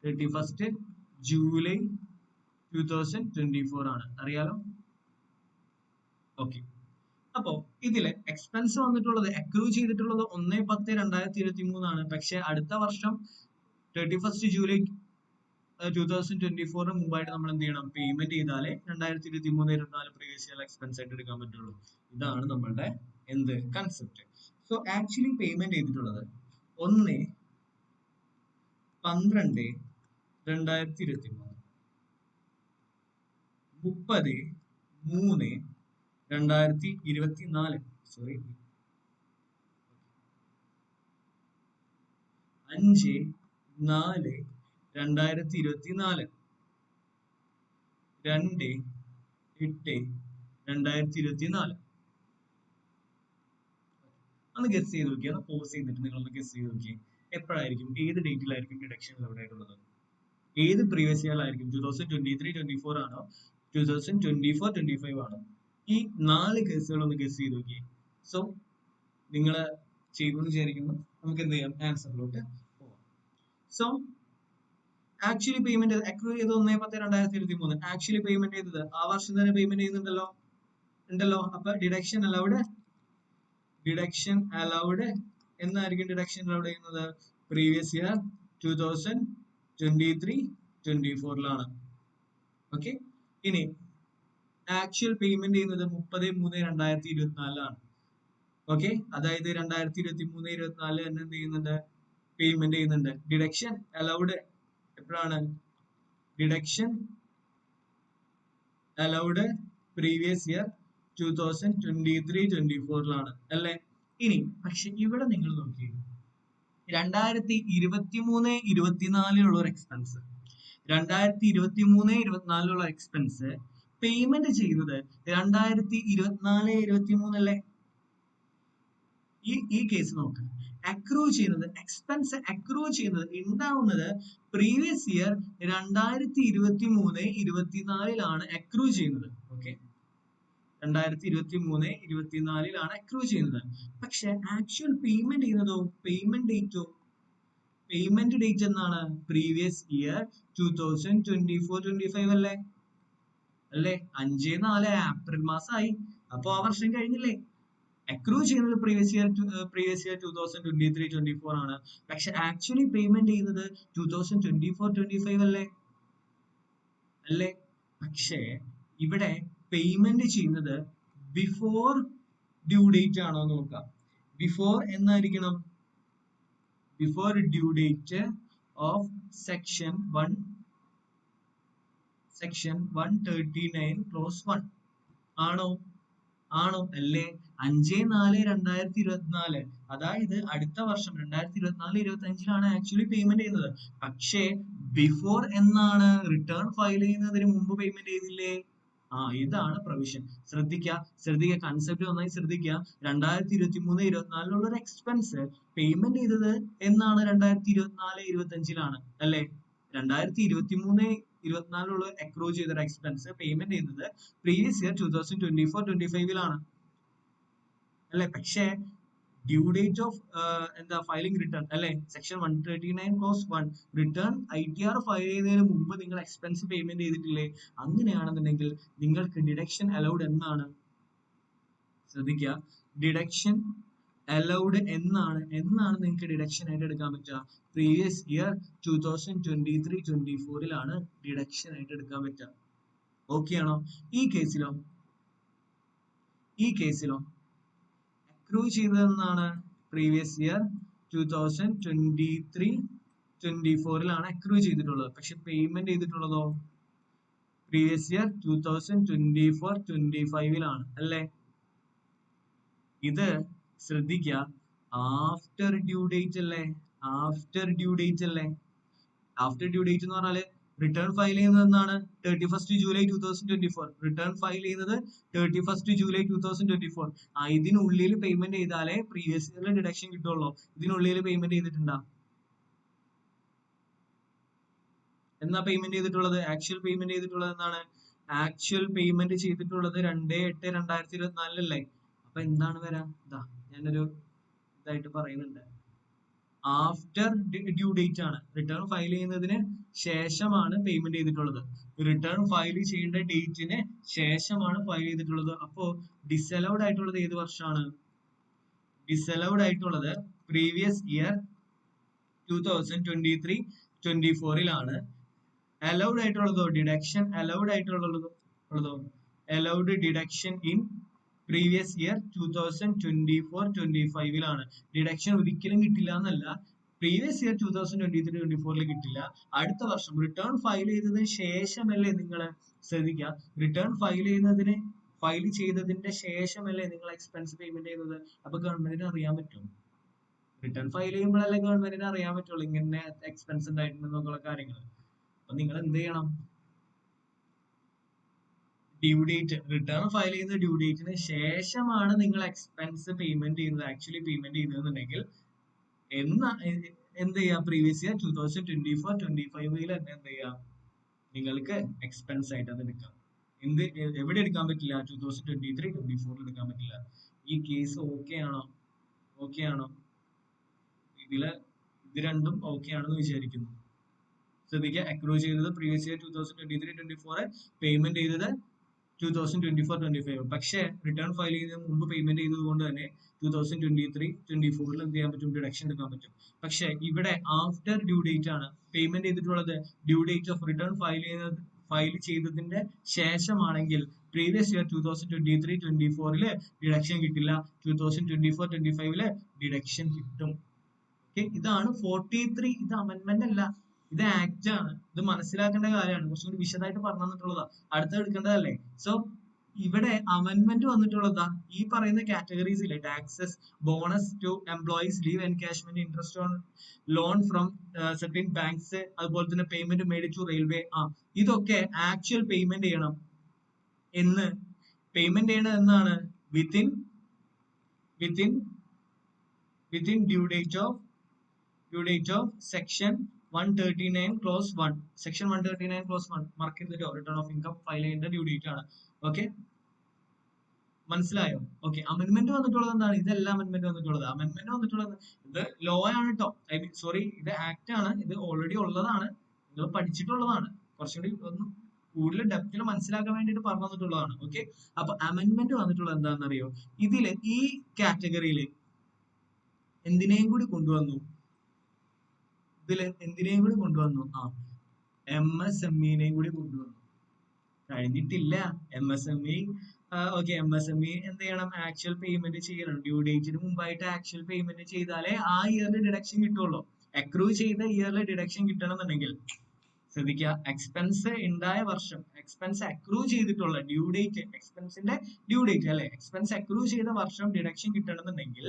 31st July 2024 ആണ്. അറിയാലോ? ഓക്കെ, അപ്പോ ഇതില് എക്സ്പെൻസ് വന്നിട്ടുള്ളത്, അക്രൂ ചെയ്തിട്ടുള്ളത് 1/10/2023 ആണ്. പക്ഷെ അടുത്ത വർഷം 31st July 2024 മുമ്പായിട്ട് നമ്മൾ എന്ത് ചെയ്യണം? പേയ്മെന്റ് ചെയ്താലേ 2023-24 പ്രീവിയസ് ഇയർ എക്സ്പെൻസ് ആയിട്ട് എടുക്കാൻ പറ്റുള്ളൂ. ഇതാണ് നമ്മളുടെ എന്ത് കൺസെപ്റ്റ്. സോ ആക്ച്വലി പേയ്മെന്റ് ചെയ്തിട്ടുള്ളത് 1/12/2023, 30/3/2024, സോറി 5/4/2024, 2/8/2024. ഒന്ന് ഗസ് ചെയ്ത് നോക്കി, ഒന്ന് പോസ് ചെയ്തിട്ട് നിങ്ങളൊന്ന് ഗസ് ചെയ്ത് നോക്കി, എപ്പോഴായിരിക്കും, ഏത് ഡേറ്റിലായിരിക്കും ഡിഡക്ഷൻ അലൗഡ് ആയിട്ടുള്ളത്? ഏത് പ്രീവിയസ് ഇയർ ആയിരിക്കും? 2023-24 ആണോ, 2024-25 ആണോ? ഈ 4 കേസുകൾ ഒന്ന് ഗസ് ചെയ്ത് നോക്കി. സോ നിങ്ങൾ ചെയ്യുമെന്ന് വിചാരിക്കുന്നു. നമുക്ക് എന്ത് ചെയ്യാം, ആൻസറിലോട്ട് പോവാം. സോ ആക്ച്വലി പേയ്മെന്റ് അക്രൂ ചെയ്ത് 1/10/2023, ആക്ച്വലി പേയ്മെന്റ് ചെയ്തത് ആ വർഷം തന്നെ പേയ്മെന്റ് ചെയ്യുന്നുണ്ടല്ലോ, ഉണ്ടല്ലോ. അപ്പൊ ഡിഡക്ഷൻ അലൗഡ് എന്നായിരിക്കും ഡിഡക്ഷൻ അലൗഡ് ചെയ്യുന്നത്? Previous year 2023-24 okay. ഇനി ആക്ച്വൽ പേയ്മെന്റ് ചെയ്യുന്നത് 30/3/2024 ഓക്കെ. അതായത് 2023-24 തന്നെ എന്ത് ചെയ്യുന്നുണ്ട്, പേയ്മെന്റ് ചെയ്യുന്നുണ്ട്. ഡിഡക്ഷൻ അലൗഡ് എപ്പോഴാണ്? ഡിഡക്ഷൻ അലൗഡ് പ്രീവിയസ് ഇയർ 2023-24 അല്ലേ? ഇനി പക്ഷെ ഇവിടെ നിങ്ങൾ നോക്കി, 2023-24 ഒരു എക്സ്പെൻസ്, 2023-24 എക്സ്പെൻസ് പേയ്മെന്റ് ചെയ്യുന്നത് 2024-23 അല്ലേ? ഈ കേസ് നോക്ക്, അക്രൂ ചെയ്യുന്നത്, എക്സ്പെൻസ് അക്രൂ ചെയ്യുന്നത്, ഉണ്ടാവുന്നത് പ്രീവിയസ് ഇയർ 2023-24 അക്രൂ ചെയ്യുന്നത്. ഓക്കെ, 2023-24 അക്രൂ ചെയ്യുന്നത്. പക്ഷെ ആക്ച്വൽ പേയ്മെന്റ് ചെയ്യുന്നതോ, പേയ്മെന്റ് ഡേറ്റ് എന്നാണ്? പ്രീവിയസ് ഇയർ 2024-25 അല്ലേ? 5/4 ഏപ്രിൽ മാസമായി. അപ്പൊ ആ വർഷം കഴിഞ്ഞില്ലേ? അക്രൂ ചെയ്യുന്നത് പ്രീവിയസ് ഇയർ 2023-24 ആണ്. പക്ഷെ ആക്ച്വലി പേയ്മെന്റ് ചെയ്യുന്നത് 2024-25 അല്ലേ? പക്ഷേ ഇവിടെ പേയ്മെന്റ് ചെയ്യുന്നത് ബിഫോർ ഡ്യൂ ഡേറ്റ് ആണോ നോക്കാം. ബിഫോർ എന്നായിരിക്കണം, before due date of section 139 clause 1 ആണോ? അല്ലേ? 5/4/2024, അതായത് അടുത്ത വർഷം 2024-25 ആക്ച്വലി പേയ്മെന്റ് ചെയ്യുന്നത്. പക്ഷേ ബിഫോർ എന്നാണ്? റിട്ടേൺ ഫയൽ ചെയ്യുന്നതിന് മുമ്പ് പേയ്മെന്റ് ചെയ്തില്ലേ? ഇതാണ് പ്രൊവിഷൻ. ശ്രദ്ധിക്കുക, കൺസെപ്റ്റ് നന്നായി ശ്രദ്ധിക്കുക. 2023-24 ഒരു എക്സ്പെൻസ് പേയ്മെന്റ് ചെയ്തത് എന്നാണ്? 2024-25 അല്ലേ? 2023-24 അക്രൂ ചെയ്ത എക്സ്പെൻസ് പേയ്മെന്റ് ചെയ്യുന്നത് പ്രീവിയസ് ഇയർ 2024-25 അല്ലേ? പക്ഷേ due date of filing return അല്ലെ, section 139 clause 1 return ITR file ചെയ്യുന്നതിന് മുമ്പ് നിങ്ങൾ എക്സ്പെൻസ് പേയ്മെന്റ് ചെയ്തിട്ടില്ലേ? അങ്ങനെയാണെന്നുണ്ടെങ്കിൽ നിങ്ങൾക്ക് ഡിഡക്ഷൻ അലൗഡ് എന്നാണ്? ശ്രദ്ധിക്കുക, ഡിഡക്ഷൻ അലൗഡ് എന്നാണ് നിങ്ങൾക്ക് ഡിഡക്ഷൻ ആയിട്ട് എടുക്കാൻ പറ്റുക? പ്രീവിയസ് ഇയർ 2023-24 ഡിഡക്ഷൻ ആയിട്ട് എടുക്കാൻ പറ്റുക. ഓക്കെ ആണോ? ഈ കേസിലോ അക്രൂ ചെയ്തതെന്നാണ്? പ്രീവിയസ് ഇയർ 2023-24 അക്രൂ ചെയ്തിട്ടുള്ളത്. പക്ഷെ പേയ്മെന്റ് ചെയ്തിട്ടുള്ളതോ പ്രീവിയസ് ഇയർ 2024-25 അല്ലേ? ഇത് ശ്രദ്ധിക്കുക, ആഫ്റ്റർ ഡ്യൂ ഡേറ്റ് അല്ലേ? ആഫ്റ്റർ ഡ്യൂ ഡേറ്റ് എന്ന് പറഞ്ഞാല് റിട്ടേൺ ഫയൽ ചെയ്യുന്നത് എന്നാണ്? 31st July 2024. റിട്ടേൺ ഫയൽ ചെയ്യുന്നത് 31st July 2024. ഇതിനുള്ളിൽ പേയ്മെന്റ് ചെയ്താലേ പ്രീവിയസ് ഇയറിൽ ഡിഡക്ഷൻ കിട്ടുള്ളൂ. ഇതിനുള്ളിൽ പേയ്മെന്റ് ചെയ്തിട്ടുണ്ടോ? എന്നാ പേയ്മെന്റ് ചെയ്തിട്ടുള്ളത്? ആക്ച്വൽ പേയ്മെന്റ് ചെയ്തിട്ടുള്ളത് എന്നാണ്? ആക്ച്വൽ പേയ്മെന്റ് ചെയ്തിട്ടുള്ളത് 2/8/2024 അല്ലേ? അപ്പൊ എന്താണ് വരാ? ഞാനൊരു ഇതായിട്ട് പറയുന്നുണ്ട്, ആഫ്റ്റർ ഡ്യൂ ഡേറ്റ് ആണ്. റിട്ടേൺ ഫയൽ ചെയ്യുന്നതിന് ശേഷമാണ് പേയ്മെന്റ് ചെയ്തിട്ടുള്ളത്. റിട്ടേൺ ഫയൽ ചെയ്യേണ്ട ഡേറ്റിന് ശേഷമാണ് ഫയൽ ചെയ്തിട്ടുള്ളത്. അപ്പോ ഡിസലൗഡ് ആയിട്ടുള്ളത് ഏത് വർഷമാണ്? ഡിസലൗഡ് ആയിട്ടുള്ളത് പ്രീവിയസ് ഇയർ 2023-24 അലൗഡ് ആയിട്ടുള്ളതോ, ഡിഡക്ഷൻ അലൗഡ് ആയിട്ടുള്ളതോ? Allowed deduction in previous year 2024-25 deduction ഒരിക്കലും കിട്ടില്ല എന്നല്ല, പ്രീവിയസ് ഇയർ 2023-24 കിട്ടില്ല. അടുത്ത വർഷം റിട്ടേൺ ഫയൽ ചെയ്തതിന് ശേഷമല്ലേ നിങ്ങൾ? ശ്രദ്ധിക്കുക, റിട്ടേൺ ഫയൽ ചെയ്തതിന്റെ ശേഷമല്ലേ നിങ്ങൾ എക്സ്പെൻസ് പേയ്മെന്റ് ചെയ്യുന്നത്? അപ്പൊ ഗവൺമെന്റിന് അറിയാൻ പറ്റും. റിട്ടേൺ ഫയൽ ചെയ്യുമ്പോഴല്ലേ ഗവൺമെന്റിന് അറിയാൻ പറ്റുള്ളൂ ഇങ്ങനെ എക്സ്പെൻസ് ഉണ്ടായിട്ടുണ്ടെന്നുള്ള കാര്യങ്ങൾ. അപ്പൊ നിങ്ങൾ എന്ത് ചെയ്യണം? ഡ്യൂ ഡേറ്റ് റിട്ടേൺ ഫയൽ ചെയ്യുന്ന ഡ്യൂ ഡേറ്റിന് ശേഷമാണ് നിങ്ങൾ എക്സ്പെൻസ് പേയ്മെന്റ് ചെയ്യുന്നത്, ആക്ച്വലി പേയ്മെന്റ് ചെയ്യുന്നതെന്നുണ്ടെങ്കിൽ എന്ത് ചെയ്യാം, പ്രീവിയസ് ഇയർ 2024-25 തന്നെ എന്ത് ചെയ്യാം, നിങ്ങൾക്ക് എക്സ്പെൻസ് ആയിട്ട് അത് എടുക്കാം. എവിടെ എടുക്കാൻ പറ്റില്ല? 2023-24 എടുക്കാൻ പറ്റില്ല. ഈ കേസ് ഓക്കെ ആണോ? ഓക്കെ ആണോ? ഇത് രണ്ടും ഓക്കെ ആണെന്ന് വിചാരിക്കുന്നു. ശ്രദ്ധിക്കുക, അക്രൂ ചെയ്തത് പ്രീവിയസ് ഇയർ 2023-24, പേയ്മെന്റ് ചെയ്തത് 2024-25. പക്ഷേ റിട്ടേൺ ഫയൽ ചെയ്യുന്നതിന് മുമ്പ് പേയ്മെന്റ് ചെയ്തത് കൊണ്ട് തന്നെ 2023-24 എന്ത് ചെയ്യാൻ പറ്റും, ഡിഡക്ഷൻ എടുക്കാൻ പറ്റും. പക്ഷേ ഇവിടെ ആഫ്റ്റർ ഡ്യൂ ഡേറ്റ് ആണ് പേയ്മെന്റ് ചെയ്തിട്ടുള്ളത്. Due date of return file ചെയ്തതിന്റെ ശേഷമാണെങ്കിൽ പ്രീവിയസ് ഇയർ 2023-24 ഡിഡക്ഷൻ കിട്ടില്ല, 2024-25 ഡിഡക്ഷൻ കിട്ടും. ഇതാണ് 43. ഇത് അമെന്റ്മെന്റ് അല്ല, ഇത് ആക്ട് ആണ്. ഇത് മനസ്സിലാക്കേണ്ട കാര്യമാണ്. കുറച്ചും കൂടി വിശദമായിട്ട് പറഞ്ഞു തന്നിട്ടുള്ളതാ, അടുത്ത എടുക്കേണ്ടതല്ലേ. സോ ഇവിടെ അമെന്റ്മെന്റ് വന്നിട്ടുള്ളതാ ഈ പറയുന്ന കാറ്റഗറീസിലെ taxes, bonus to employees, leave encashment, interest on loan from certain banks, അതുപോലെ തന്നെ പേയ്മെന്റ് മെയ്ഡ് ടു റെയിൽവേ. ഇതൊക്കെ ആക്ച്വൽ പേയ്മെന്റ് ചെയ്യണം എന്നാണ് within due date of section 139 clause 1. Section 139 clause 1 mark ചെയ്തിട്ടോ, റിട്ടേൺ ഓഫ് ഇൻകം ഫയൽ ചെയ്യേണ്ട due date ആണ്. Okay, മനസ്സിലായോ? Okay, amendment വന്നിട്ടുള്ളത് എന്താണ്? ഇതല്ല അമെന്റ്മെന്റ് വന്നിട്ടുള്ളത്. അമെന്റ്മെന്റ് വന്നിട്ടുള്ളത് ഇത് ലോ ആണ് കേട്ടോ, സോറി, ഇത് ആക്ട് ആണ്. ഇത് ഓൾറെഡി ഉള്ളതാണ്, നിങ്ങൾ പഠിച്ചിട്ടുള്ളതാണ്. കുറച്ചുകൂടി ഒന്ന് കൂടുതൽ ഡെപ്തിൽ മനസ്സിലാക്കാൻ വേണ്ടിയിട്ട് പറഞ്ഞു തന്നിട്ടുള്ളതാണ്. ഓക്കെ, അപ്പൊ അമെന്റ്മെന്റ് വന്നിട്ടുള്ളത് എന്താണെന്നറിയോ? ഇതില് ഈ കാറ്റഗറിയിൽ എന്തിനേയും കൂടി കൊണ്ടുവന്നു, MSMEനെയും കൂടി കൊണ്ടുവന്നു. കഴിഞ്ഞിട്ടില്ല MSME. ഓക്കെ, MSME എന്ത് ചെയ്യണം, ആക്ച്വൽ പേയ്മെന്റ് ചെയ്യണം. ഡ്യൂ ഡേറ്റിന് മുമ്പായിട്ട് ആക്ച്വൽ പേയ്മെന്റ് ചെയ്താലേ ആ ഇയറിൽ ഡിഡക്ഷൻ കിട്ടുള്ളൂ. അക്രൂ ചെയ്ത ഇയറിൽ ഡിഡക്ഷൻ കിട്ടണമെന്നുണ്ടെങ്കിൽ ശ്രദ്ധിക്കുക, എക്സ്പെൻസ് ഉണ്ടായ വർഷം, എക്സ്പെൻസ് അക്രൂ ചെയ്തിട്ടുള്ള ഡ്യൂ ഡേറ്റ്, എക്സ്പെൻസിന്റെ ഡ്യൂ ഡേറ്റ് അല്ലെ, എക്സ്പെൻസ് അക്രൂ ചെയ്ത വർഷം ഡിഡക്ഷൻ കിട്ടണമെന്നുണ്ടെങ്കിൽ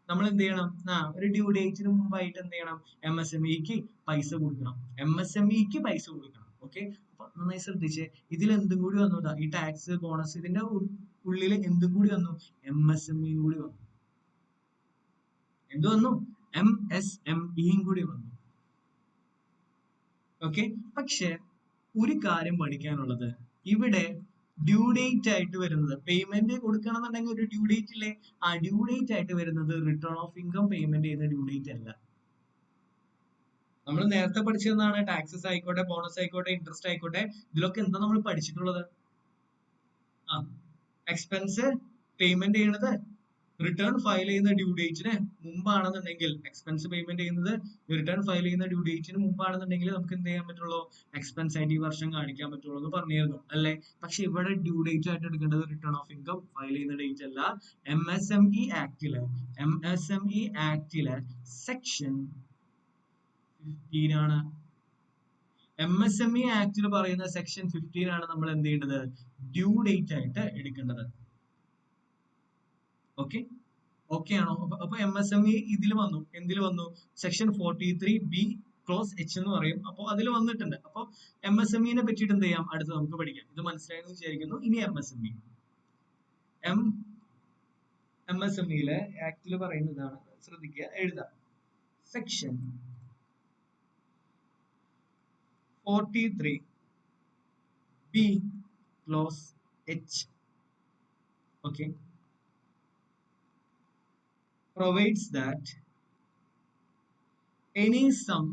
നമ്മൾ എന്ത് ചെയ്യണം, ഒരു ഡ്യൂ ഡേറ്റിന് മുമ്പായിട്ട് എന്ത് ചെയ്യണം, MSMEക്ക് പൈസ കൊടുക്കണം. ഓക്കെ, അപ്പൊ നന്നായി ശ്രദ്ധിച്ചേ, ഇതിൽ എന്തും കൂടി വന്നു, ഈ ടാക്സ്, ബോണസ്, ഇതിന്റെ ഉള്ളിൽ എന്തും കൂടി വന്നു, MSME കൂടി വന്നു. എന്ത് വന്നു? MSMEയും കൂടി വന്നു. ഓക്കെ, പക്ഷെ ഒരു കാര്യം പഠിക്കാനുള്ളത്, ഇവിടെ ഡ്യൂ ഡേറ്റ് ആയിട്ട് വരുന്നത്, പേയ്മെന്റ് കൊടുക്കണമെന്നുണ്ടെങ്കിൽ ഒരു ഡ്യൂ ഡേറ്റ് ഇല്ലേ, ആ ഡ്യൂ ഡേറ്റ് ആയിട്ട് വരുന്നത് റിട്ടേൺ ഓഫ് ഇൻകം പേയ്മെന്റ് ചെയ്യുന്ന ഡ്യൂ ഡേറ്റ് അല്ല. നമ്മൾ നേരത്തെ പഠിച്ചതെന്നാണ്, ടാക്സസ് ആയിക്കോട്ടെ, ബോണസ് ആയിക്കോട്ടെ, ഇൻട്രസ്റ്റ് ആയിക്കോട്ടെ, ഇതിലൊക്കെ എന്താ നമ്മൾ പഠിച്ചിട്ടുള്ളത്? എക്സ്പെൻസ് പേയ്മെന്റ് ചെയ്യണത് റിട്ടേൺ ഫയൽ ചെയ്യുന്ന ഡ്യൂ ഡേറ്റിന് മുമ്പാണെന്നുണ്ടെങ്കിൽ, എക്സ്പെൻസ് പേയ്മെന്റ് ചെയ്യുന്നത് റിട്ടേൺ ഫയൽ ചെയ്യുന്ന ഡ്യൂ ഡേറ്റിന് മുമ്പാണെന്നുണ്ടെങ്കിൽ നമുക്ക് എന്ത് ചെയ്യാൻ പറ്റുള്ളൂ, എക്സ്പെൻസ് ആയിട്ട് ഈ വർഷം കാണിക്കാൻ പറ്റുള്ളൂ എന്ന് പറഞ്ഞിരുന്നു അല്ലെ. പക്ഷെ ഇവിടെ ഡ്യൂ ഡേറ്റ് ആയിട്ട് എടുക്കേണ്ടത് റിട്ടേൺ ഓഫ് ഇൻകം ഫയൽ ചെയ്യുന്ന ഡേറ്റ് അല്ല. MSME ആക്ടിലെ സെക്ഷൻ 15 ആണ്. MSME ആക്ടിൽ പറയുന്ന സെക്ഷൻ 15 ആണ് നമ്മൾ എന്ത് ചെയ്യേണ്ടത്, ഡ്യൂ ഡേറ്റ് ആയിട്ട് എടുക്കേണ്ടത്. ഓക്കെ ആണോ? അപ്പൊ MSME ഇതിൽ വന്നു, എന്തിൽ വന്നു, സെക്ഷൻ 43B ക്ലോസ് H എന്ന് പറയും. അപ്പൊ അതിൽ വന്നിട്ടുണ്ട്. അപ്പൊ MSMEനെ പറ്റിയിട്ട് എന്ത് ചെയ്യാം, അടുത്ത് നമുക്ക് പഠിക്കാം. ഇത് മനസ്സിലായെന്ന് വിചാരിക്കുന്നു. ഇനി MSMEയിലെ ആക്ടിൽ പറയുന്നതാണ്, ശ്രദ്ധിക്കുക, എഴുതാം. Section 43B close H. Okay, provides that any sum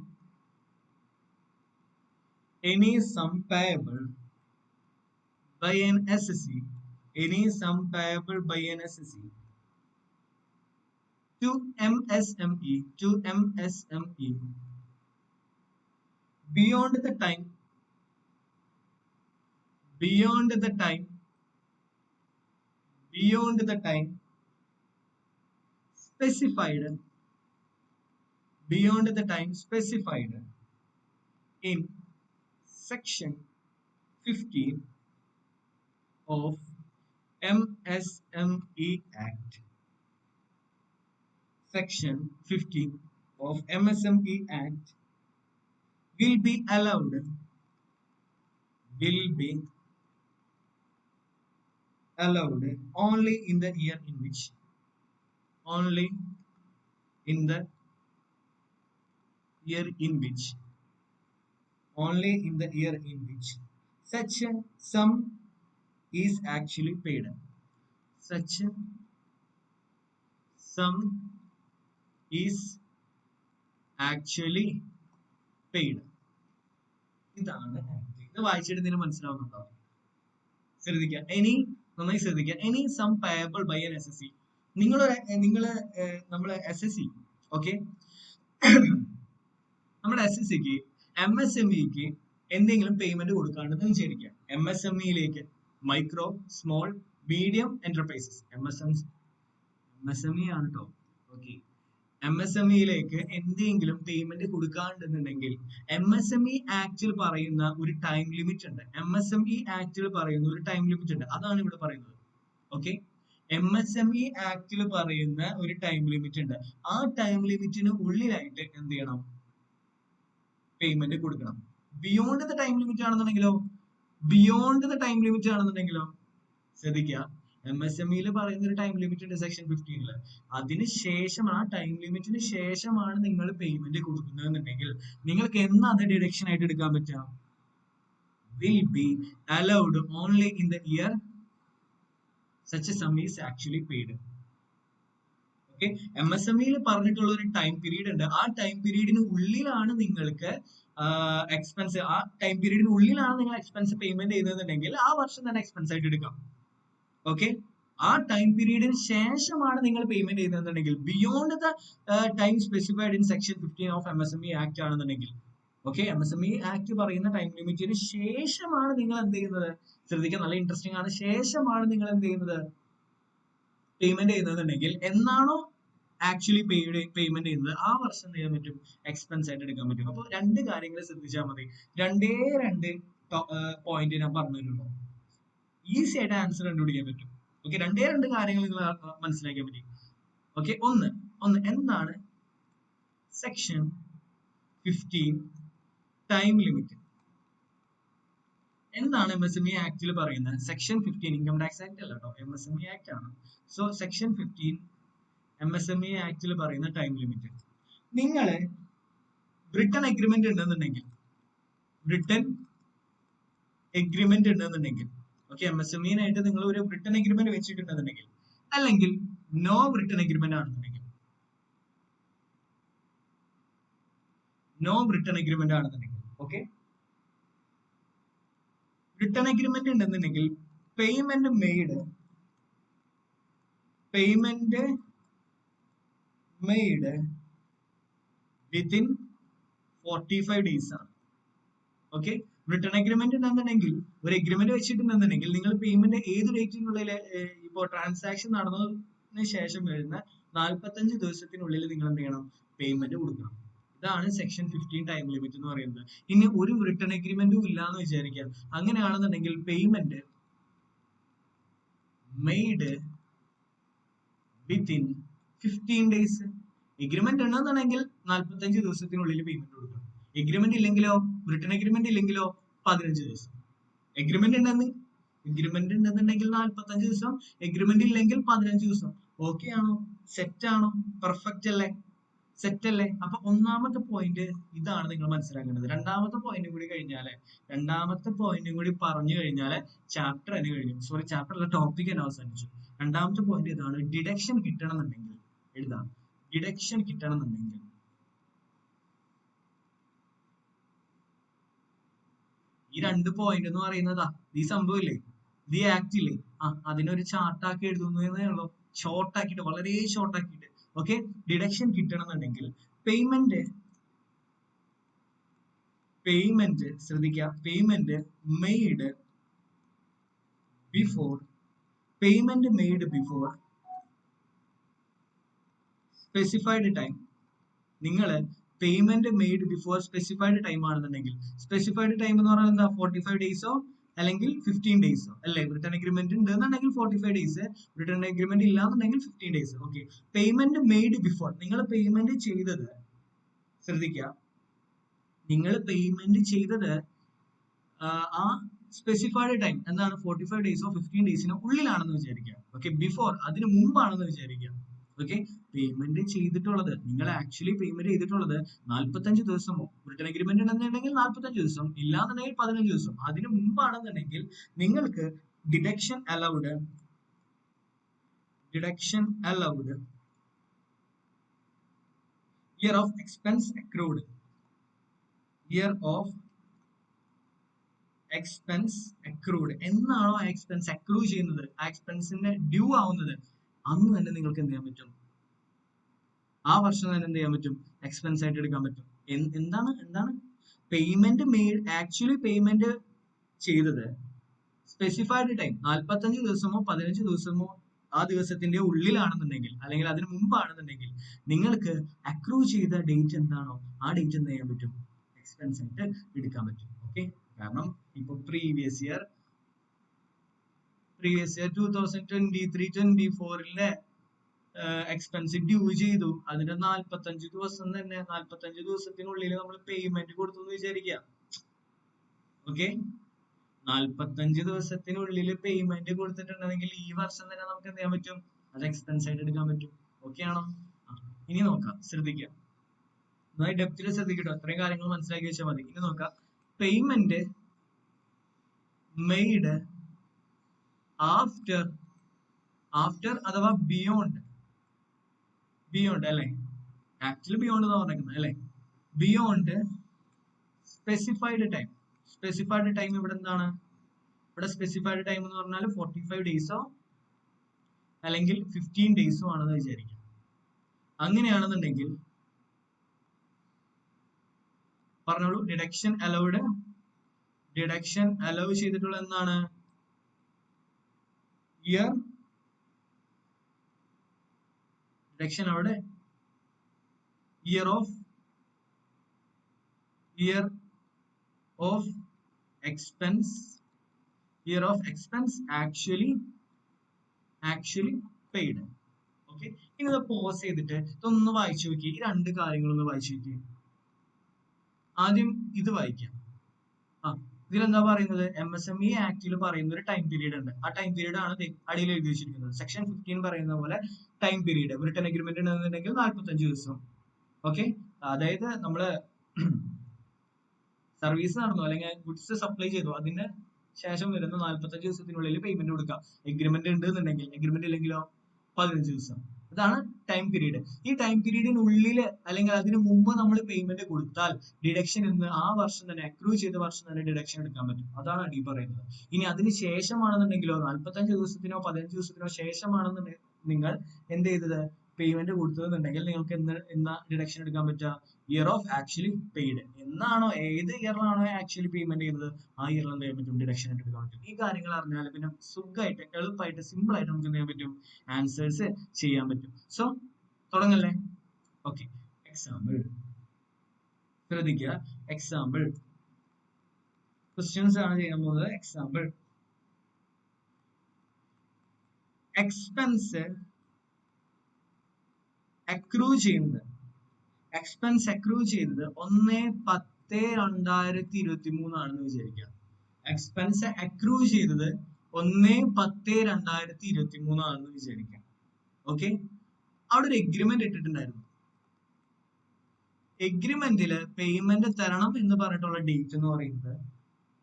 payable by an assessee to MSME beyond the time specified in section 15 of MSME Act. Section 15 of MSME Act will be allowed allowed only in the year in which only in the year in which only in the year in which such a sum is actually paid. Such a sum is actually paid. ഇതാണ് ഇത് വായിച്ചിട്ട് ഇതിന് മനസ്സിലാവുന്നുണ്ടോ? ശ്രദ്ധിക്കുക, നന്നായി ശ്രദ്ധിക്കുക. Any sum payable by N S S C. നമ്മള് S S C, okay, നമ്മുടെ എസ് എസ് സിക്ക് MSMEക്ക് എന്തെങ്കിലും പേയ്മെന്റ് കൊടുക്കാണ്ടെന്ന് വിചാരിക്കുക. MSMEയിലേക്ക് micro small medium enterprises MSME ആണ് കേട്ടോ. ഓക്കെ, MSMEയിലേക്ക് എന്തെങ്കിലും പേയ്മെന്റ് കൊടുക്കാണ്ടെന്നുണ്ടെങ്കിൽ MSME ആക്ടിൽ പറയുന്ന ഒരു ടൈം ലിമിറ്റ് ഉണ്ട്. MSME ആക്ടിൽ പറയുന്ന ഒരു ടൈം ലിമിറ്റ് ഉണ്ട്. അതാണ് ഇവിടെ പറയുന്നത്. ഓക്കെ, MSME ആക്ടിൽ പറയുന്ന ഒരു ടൈം ലിമിറ്റ് ഉണ്ട്. ആ ടൈം ലിമിറ്റിന് ഉള്ളിലായിട്ട് എന്ത് ചെയ്യണം? പേയ്മെന്റ് കൊടുക്കണം. ബിയോണ്ട് ദ ടൈം ലിമിറ്റ് ആണെന്നുണ്ടെങ്കിലോ ശ്രദ്ധിക്കുക, MSMEയിൽ പറയുന്ന ഒരു ടൈം ലിമിറ്റ് ഉണ്ട് സെക്ഷൻ 15. അതിന് ശേഷം ആ ടൈം ലിമിറ്റിന് ശേഷമാണ് നിങ്ങൾ പേയ്മെന്റ് കൊടുക്കുന്നതെന്നുണ്ടെങ്കിൽ നിങ്ങൾക്ക് എന്ന് അത് ഡിഡക്ഷൻ ആയിട്ട് എടുക്കാൻ പറ്റുക? will be allowed only in the year such a sum is actually paid. Okay, MSMEയിൽ പറഞ്ഞിട്ടുള്ള ഒരു ടൈം പീരീഡ് ഉണ്ട്. ആ ടൈം പീരീഡിന് ഉള്ളിലാണ് നിങ്ങൾക്ക് എക്സ്പെൻസ് നിങ്ങൾ എക്സ്പെൻസ് പേയ്മെന്റ് ചെയ്യുന്നതെന്നുണ്ടെങ്കിൽ ആ വർഷം തന്നെ എക്സ്പെൻസ് ആയിട്ട് എടുക്കാം. ഓക്കെ, ആ ടൈം പീരീഡിന് ശേഷമാണ് നിങ്ങൾ പേയ്മെന്റ് ചെയ്യുന്നതെന്നുണ്ടെങ്കിൽ beyond the time specified in section 15 of MSME act ആണെന്നുണ്ടെങ്കിൽ, ഓക്കെ, MSME ആക്ട് പറയുന്ന ടൈം ലിമിറ്റിന് ശേഷമാണ് നിങ്ങൾ എന്ത് ചെയ്യുന്നത്? ശ്രദ്ധിക്കാൻ നല്ല ഇൻട്രസ്റ്റിംഗ് ആണ്. ശേഷമാണ് നിങ്ങൾ എന്ത് ചെയ്യുന്നത്? പേയ്മെന്റ് ചെയ്യുന്നതെന്നുണ്ടെങ്കിൽ എന്നാണോ ആക്ച്വലി പേയ്മെന്റ് ചെയ്യുന്നത് ആ വർഷം ചെയ്യാൻ പറ്റും, എക്സ്പെൻസ് ആയിട്ട് എടുക്കാൻ പറ്റും. അപ്പോൾ രണ്ട് കാര്യങ്ങൾ ശ്രദ്ധിച്ചാൽ മതി. രണ്ട് പോയിന്റ് ഞാൻ പറഞ്ഞിട്ടുള്ളൂ. ഈസി ആയിട്ട് ആൻസർ കണ്ടുപിടിക്കാൻ പറ്റും. ഓക്കെ, രണ്ട് കാര്യങ്ങൾ നിങ്ങൾ മനസ്സിലാക്കിയാൽ മതി. ഓക്കെ, ഒന്ന് എന്താണ് സെക്ഷൻ 15 ടൈം ലിമിറ്റ്? എന്താണ് MSME ആക്ടിൽ പറയുന്നത്? സെക്ഷൻ 15 ഇൻകം ടാക്സ് ആക്ട് അല്ല കേട്ടോ, MSME ആക്ട് ആണ്. സോ സെക്ഷൻ 15 MSME ആക്ടിൽ പറയുന്ന ടൈം ലിമിറ്റ്. നിങ്ങൾ ബ്രിട്ടൻ എഗ്രിമെന്റ് ഉണ്ടെന്നുണ്ടെങ്കിൽ ഓക്കെ, MSMEനായിട്ട് നിങ്ങൾ ഒരു ബ്രിട്ടൻ എഗ്രിമെന്റ് വെച്ചിട്ടുണ്ടെന്നുണ്ടെങ്കിൽ, അല്ലെങ്കിൽ നോ ബ്രിട്ടൻ എഗ്രിമെന്റ് ആണെന്നുണ്ടെങ്കിൽ ഓക്കെ, ബ്രിട്ടൻ എഗ്രിമെന്റ് ഉണ്ടെന്നുണ്ടെങ്കിൽ പേയ്മെന്റ് മെയ്ഡ് വിത്തിൻ 45 days ആണ്. ഓക്കെ, റിട്ടേൺ എഗ്രിമെന്റ് ഉണ്ടെന്നുണ്ടെങ്കിൽ, ഒരു എഗ്രിമെന്റ് വെച്ചിട്ടുണ്ടെന്നുണ്ടെങ്കിൽ നിങ്ങൾ പേയ്മെന്റ് ഏത് ഡേറ്റിനുള്ളിൽ, ഇപ്പോൾ ട്രാൻസാക്ഷൻ നടന്നതിന് ശേഷം വരുന്ന 45 ദിവസത്തിനുള്ളിൽ നിങ്ങൾ എന്ത് ചെയ്യണം? പേയ്മെന്റ് കൊടുക്കണം. ഇതാണ് സെക്ഷൻ 15 ടൈം ലിമിറ്റ് എന്ന് പറയുന്നത്. ഇനി ഒരു റിട്ടേൺ എഗ്രിമെന്റും ഇല്ലാന്ന് വിചാരിക്കാം. അങ്ങനെയാണെന്നുണ്ടെങ്കിൽ payment made within 15 days. Agreement ഉണ്ടെന്നുണ്ടെങ്കിൽ 45 ദിവസത്തിനുള്ളിൽ പേയ്മെന്റ് കൊടുക്കണം. എഗ്രിമെന്റ് ഇല്ലെങ്കിലോ, റിട്ടേൺ എഗ്രിമെന്റ് ഇല്ലെങ്കിലോ 15 ദിവസം. എഗ്രിമെന്റ് ഉണ്ടെന്നുണ്ടെങ്കിൽ 45 ദിവസം, എഗ്രിമെന്റ് ഇല്ലെങ്കിൽ 15 ദിവസം. ഓക്കെ ആണോ? സെറ്റ് ആണോ? പെർഫെക്റ്റ് അല്ലേ? സെറ്റ് അല്ലേ? അപ്പൊ ഒന്നാമത്തെ പോയിന്റ് ഇതാണ് നിങ്ങൾ മനസ്സിലാക്കേണ്ടത്. രണ്ടാമത്തെ പോയിന്റും കൂടി പറഞ്ഞു കഴിഞ്ഞാല് ചാപ്റ്റർ തന്നെ കഴിഞ്ഞു. സോറി, ചാപ്റ്റർ അല്ല, ടോപ്പിക് തന്നെ അവസാനിച്ചു. രണ്ടാമത്തെ പോയിന്റ് ഇതാണ്. ഡിഡക്ഷൻ കിട്ടണമെന്നുണ്ടെങ്കിൽ എഴുതാം. ഡിഡക്ഷൻ കിട്ടണമെന്നുണ്ടെങ്കിൽ ഈ രണ്ട് പോയിന്റ് എന്ന് പറയുന്നതാ ഈ സംഭവമില്ലേ, ഈ ആക്ട് ഇല്ലേ, അതിനൊരു ചാർട്ടാക്കി എഴുതുന്നു എന്നേ ഉള്ളൂ. ഷോർട്ടാക്കിയിട്ട്, വളരെ ഷോർട്ടാക്കിയിട്ട്. ഓക്കെ, ഡിഡക്ഷൻ കിട്ടണമെന്നുണ്ടെങ്കിൽ പേയ്മെന്റ് ശ്രദ്ധിക്കുക, payment made before specified time. നിങ്ങൾ payment made before specified time ആണെന്നുണ്ടെങ്കിൽ, സ്പെസിഫൈഡ് ടൈം എന്ന് പറഞ്ഞാൽ എന്താ? 45 days അല്ലെങ്കിൽ 15 days അല്ലേ? റിട്ടേൺ എഗ്രിമെന്റ് ഉണ്ടെന്നുണ്ടെങ്കിൽ 45 days, റിട്ടേൺ എഗ്രിമെന്റ് ഇല്ലാന്നുണ്ടെങ്കിൽ 15 days. Okay, payment made before, നിങ്ങൾ പേയ്മെന്റ് ചെയ്തത്, ശ്രദ്ധിക്കുക, നിങ്ങൾ പേയ്മെന്റ് ചെയ്തത് ആ സ്പെസിഫൈഡ് ടൈം എന്താണ് 45 ഡേയ്സോ 15 ഡേയ്സിനോ ഉള്ളിലാണെന്ന് വിചാരിക്കുക. ഓക്കെ, ബിഫോർ അതിന് മുമ്പാണെന്ന് വിചാരിക്കുക. ഓക്കെ, പേയ്മെന്റ് ചെയ്തിട്ടുള്ളത്, നിങ്ങൾ ആക്ച്വലി പേയ്മെന്റ് ചെയ്തിട്ടുള്ളത് 45 ദിവസമോ, റിട്ടേൺ അഗ്രിമെന്റ് ഉണ്ടെന്നുണ്ടെങ്കിൽ 45 ദിവസം, ഇല്ലാന്നുണ്ടെങ്കിൽ 15 ദിവസം, അതിന് മുമ്പാണെന്നുണ്ടെങ്കിൽ നിങ്ങൾക്ക് deduction allowed year of expense accrued, year of expense accrued എന്നാണോ ആ എക്സ്പെൻസ് അക്രൂ ചെയ്യുന്നത്, ആ എക്സ്പെൻസിന്റെ ഡ്യൂ ആവുന്നത്, അന്ന് തന്നെ നിങ്ങൾക്ക് എന്ത് ചെയ്യാൻ പറ്റും, ആ വർഷം തന്നെ എന്ത് ചെയ്യാൻ പറ്റും, എക്സ്പെൻസ് ആയിട്ട് എടുക്കാൻ പറ്റും. എന്താണ് പേയ്മെന്റ് ആക്ച്വലി പേയ്മെന്റ് ചെയ്തത് സ്പെസിഫൈഡ് ടൈം 45 ദിവസമോ 15 ദിവസമോ ആ ദിവസത്തിന്റെ ഉള്ളിലാണെന്നുണ്ടെങ്കിൽ, അല്ലെങ്കിൽ അതിന് മുമ്പാണെന്നുണ്ടെങ്കിൽ, നിങ്ങൾക്ക് അക്രൂ ചെയ്ത ഡേറ്റ് എന്താണോ ആ ഡേറ്റ് എന്ത് ചെയ്യാൻ പറ്റും, എക്സ്പെൻസ് ആയിട്ട് എടുക്കാൻ പറ്റും. ഓക്കെ, കാരണം ഇപ്പൊ പ്രീവിയസ് ഇയർ 2023-24 എക്സ്പെൻസ് ഡ്യൂ ചെയ്തു, അതിന്റെ 45 ദിവസം തന്നെ, 45 ദിവസത്തിനുള്ളിൽ നമ്മൾ പേയ്മെന്റ് കൊടുത്തു എന്ന് വിചാരിക്കുക. ഓക്കെ, 45 ദിവസത്തിനുള്ളിൽ പേയ്മെന്റ് കൊടുത്തിട്ടുണ്ടെങ്കിൽ ഈ വർഷം തന്നെ നമുക്ക് എന്ത് ചെയ്യാൻ പറ്റും, അത് എക്സ്പെൻസ് ആയിട്ട് എടുക്കാൻ പറ്റും. ഓക്കെ ആണോ? ഇനി നോക്കാം, ശ്രദ്ധിക്കാം, നന്നായി ഡെപ്തിൽ ശ്രദ്ധിക്കട്ടോ, അത്രയും കാര്യങ്ങൾ മനസ്സിലാക്കി വെച്ചാൽ മതി. ഇനി നോക്കാം, പേയ്മെന്റ് മെയ്ഡ് ആഫ്റ്റർ അഥവാ ബിയോണ്ട് അല്ലെ, ആക്ച്വലി ബിയോണ്ട് എന്ന് പറഞ്ഞേക്കുന്നത് അല്ലെ, ബിയോണ്ട് സ്പെസിഫൈഡ് ടൈം ഇവിടെ എന്താണ്, ഇവിടെ സ്പെസിഫൈഡ് ടൈം എന്ന് പറഞ്ഞാൽ 45 ഡേയ്സോ അല്ലെങ്കിൽ 15 ഡേയ്സോ ആണെന്ന് വിചാരിക്കാം. അങ്ങനെയാണെന്നുണ്ടെങ്കിൽ പറഞ്ഞോളൂ, ഡിഡക്ഷൻ അലൗ ചെയ്തിട്ടുള്ള എന്താണ്, ഇയർ ഡിഡക്ഷൻ അവിടെ year of expense actually paid. Okay, ഇനി ഇത് പോസ് ചെയ്തിട്ട് ഇതൊന്ന് വായിച്ചു നോക്കി, ഈ രണ്ട് കാര്യങ്ങളൊന്ന് വായിച്ചു നോക്കി. ആദ്യം ഇത് വായിക്കാം. ഇതിലെന്താ പറയുന്നത്, MSME ആക്ടിൽ പറയുന്ന ഒരു ടൈം പീരീഡ് ഉണ്ട്. ആ ടൈം പീരീഡ് ആണ് അടിയിൽ എഴുതി വെച്ചിരിക്കുന്നത്. സെക്ഷൻ 15 പറയുന്ന പോലെ ടൈം പീരീഡ്, റിട്ടേൺ അഗ്രിമെന്റ് ഉണ്ടെന്നുണ്ടെങ്കിൽ 45 ദിവസം. ഓക്കെ, അതായത് നമ്മള് സർവീസ് നടന്നു അല്ലെങ്കിൽ ഗുഡ്സ് സപ്ലൈ ചെയ്തു, അതിന് ശേഷം വരുന്ന 45 ദിവസത്തിനുള്ളിൽ പേയ്മെന്റ് കൊടുക്കാം. എഗ്രിമെന്റ് ഉണ്ട് എന്നുണ്ടെങ്കിൽ, എഗ്രിമെന്റ് ഇല്ലെങ്കിലോ 15 ദിവസം. ഇതാണ് ടൈം പീരീഡ്. ഈ ടൈം പീരീഡിനുള്ളിൽ അല്ലെങ്കിൽ അതിന് മുമ്പ് നമ്മൾ പേയ്മെന്റ് കൊടുത്താൽ ഡിഡക്ഷൻ എന്ന് ആ വർഷം തന്നെ, അക്രൂ ചെയ്ത വർഷം തന്നെ ഡിഡക്ഷൻ എടുക്കാൻ പറ്റും. അതാണ് അടി പറയുന്നത്. ഇനി അതിന് ശേഷമാണെന്നുണ്ടെങ്കിലോ, 45 ദിവസത്തിനോ 15 ദിവസത്തിനോ ശേഷമാണെന്നുണ്ടെങ്കിൽ നിങ്ങൾ എന്ത് ചെയ്തത്, പേയ്മെന്റ് കൊടുത്തതെന്നുണ്ടെങ്കിൽ നിങ്ങൾക്ക് എന്നാ ഡിഡക്ഷൻ എടുക്കാൻ പറ്റുക, ഇയർ ഓഫ് ആക്ച്വലി പെയ്ഡ് എന്നാണോ, ഏത് ഇയറിലാണോ ആക്ച്വലി പേയ്മെന്റ് ചെയ്യുന്നത് ആ ഇയറിൽ എന്ത് ചെയ്യാൻ പറ്റും, ഡിഡക്ഷൻ എടുക്കാൻ പറ്റും. ഈ കാര്യങ്ങൾ അറിഞ്ഞാൽ പിന്നെ സുഖമായിട്ട്, എളുപ്പമായിട്ട്, സിമ്പിൾ ആയിട്ട് നമുക്ക് എന്ത് ചെയ്യാൻ പറ്റും, ആൻസേഴ്സ് ചെയ്യാൻ പറ്റും. സോ തുടങ്ങല്ലേ? ഓക്കെ, എക്സാമ്പിൾ ശ്രദ്ധിക്കുക. എക്സാമ്പിൾ ക്വസ്റ്റ്യൻസ് ആണ് ചെയ്യാൻ പോകുന്നത്. എക്സാമ്പിൾ, എക്സ്പെൻസ് അക്രൂ ചെയ്യുന്നത് 1/10/2023 ആണെന്ന് വിചാരിക്കാം. എക്സ്പെൻസ് അക്രൂ ചെയ്തത് 1/10/2023 ആണെന്ന് വിചാരിക്കാം. ഓക്കെ, അവിടെ ഒരു എഗ്രിമെന്റ് ഇട്ടിട്ടുണ്ടായിരുന്നു. എഗ്രിമെന്റില് പേയ്മെന്റ് തരണം എന്ന് പറഞ്ഞിട്ടുള്ള ഡേറ്റ് എന്ന് പറയുന്നത്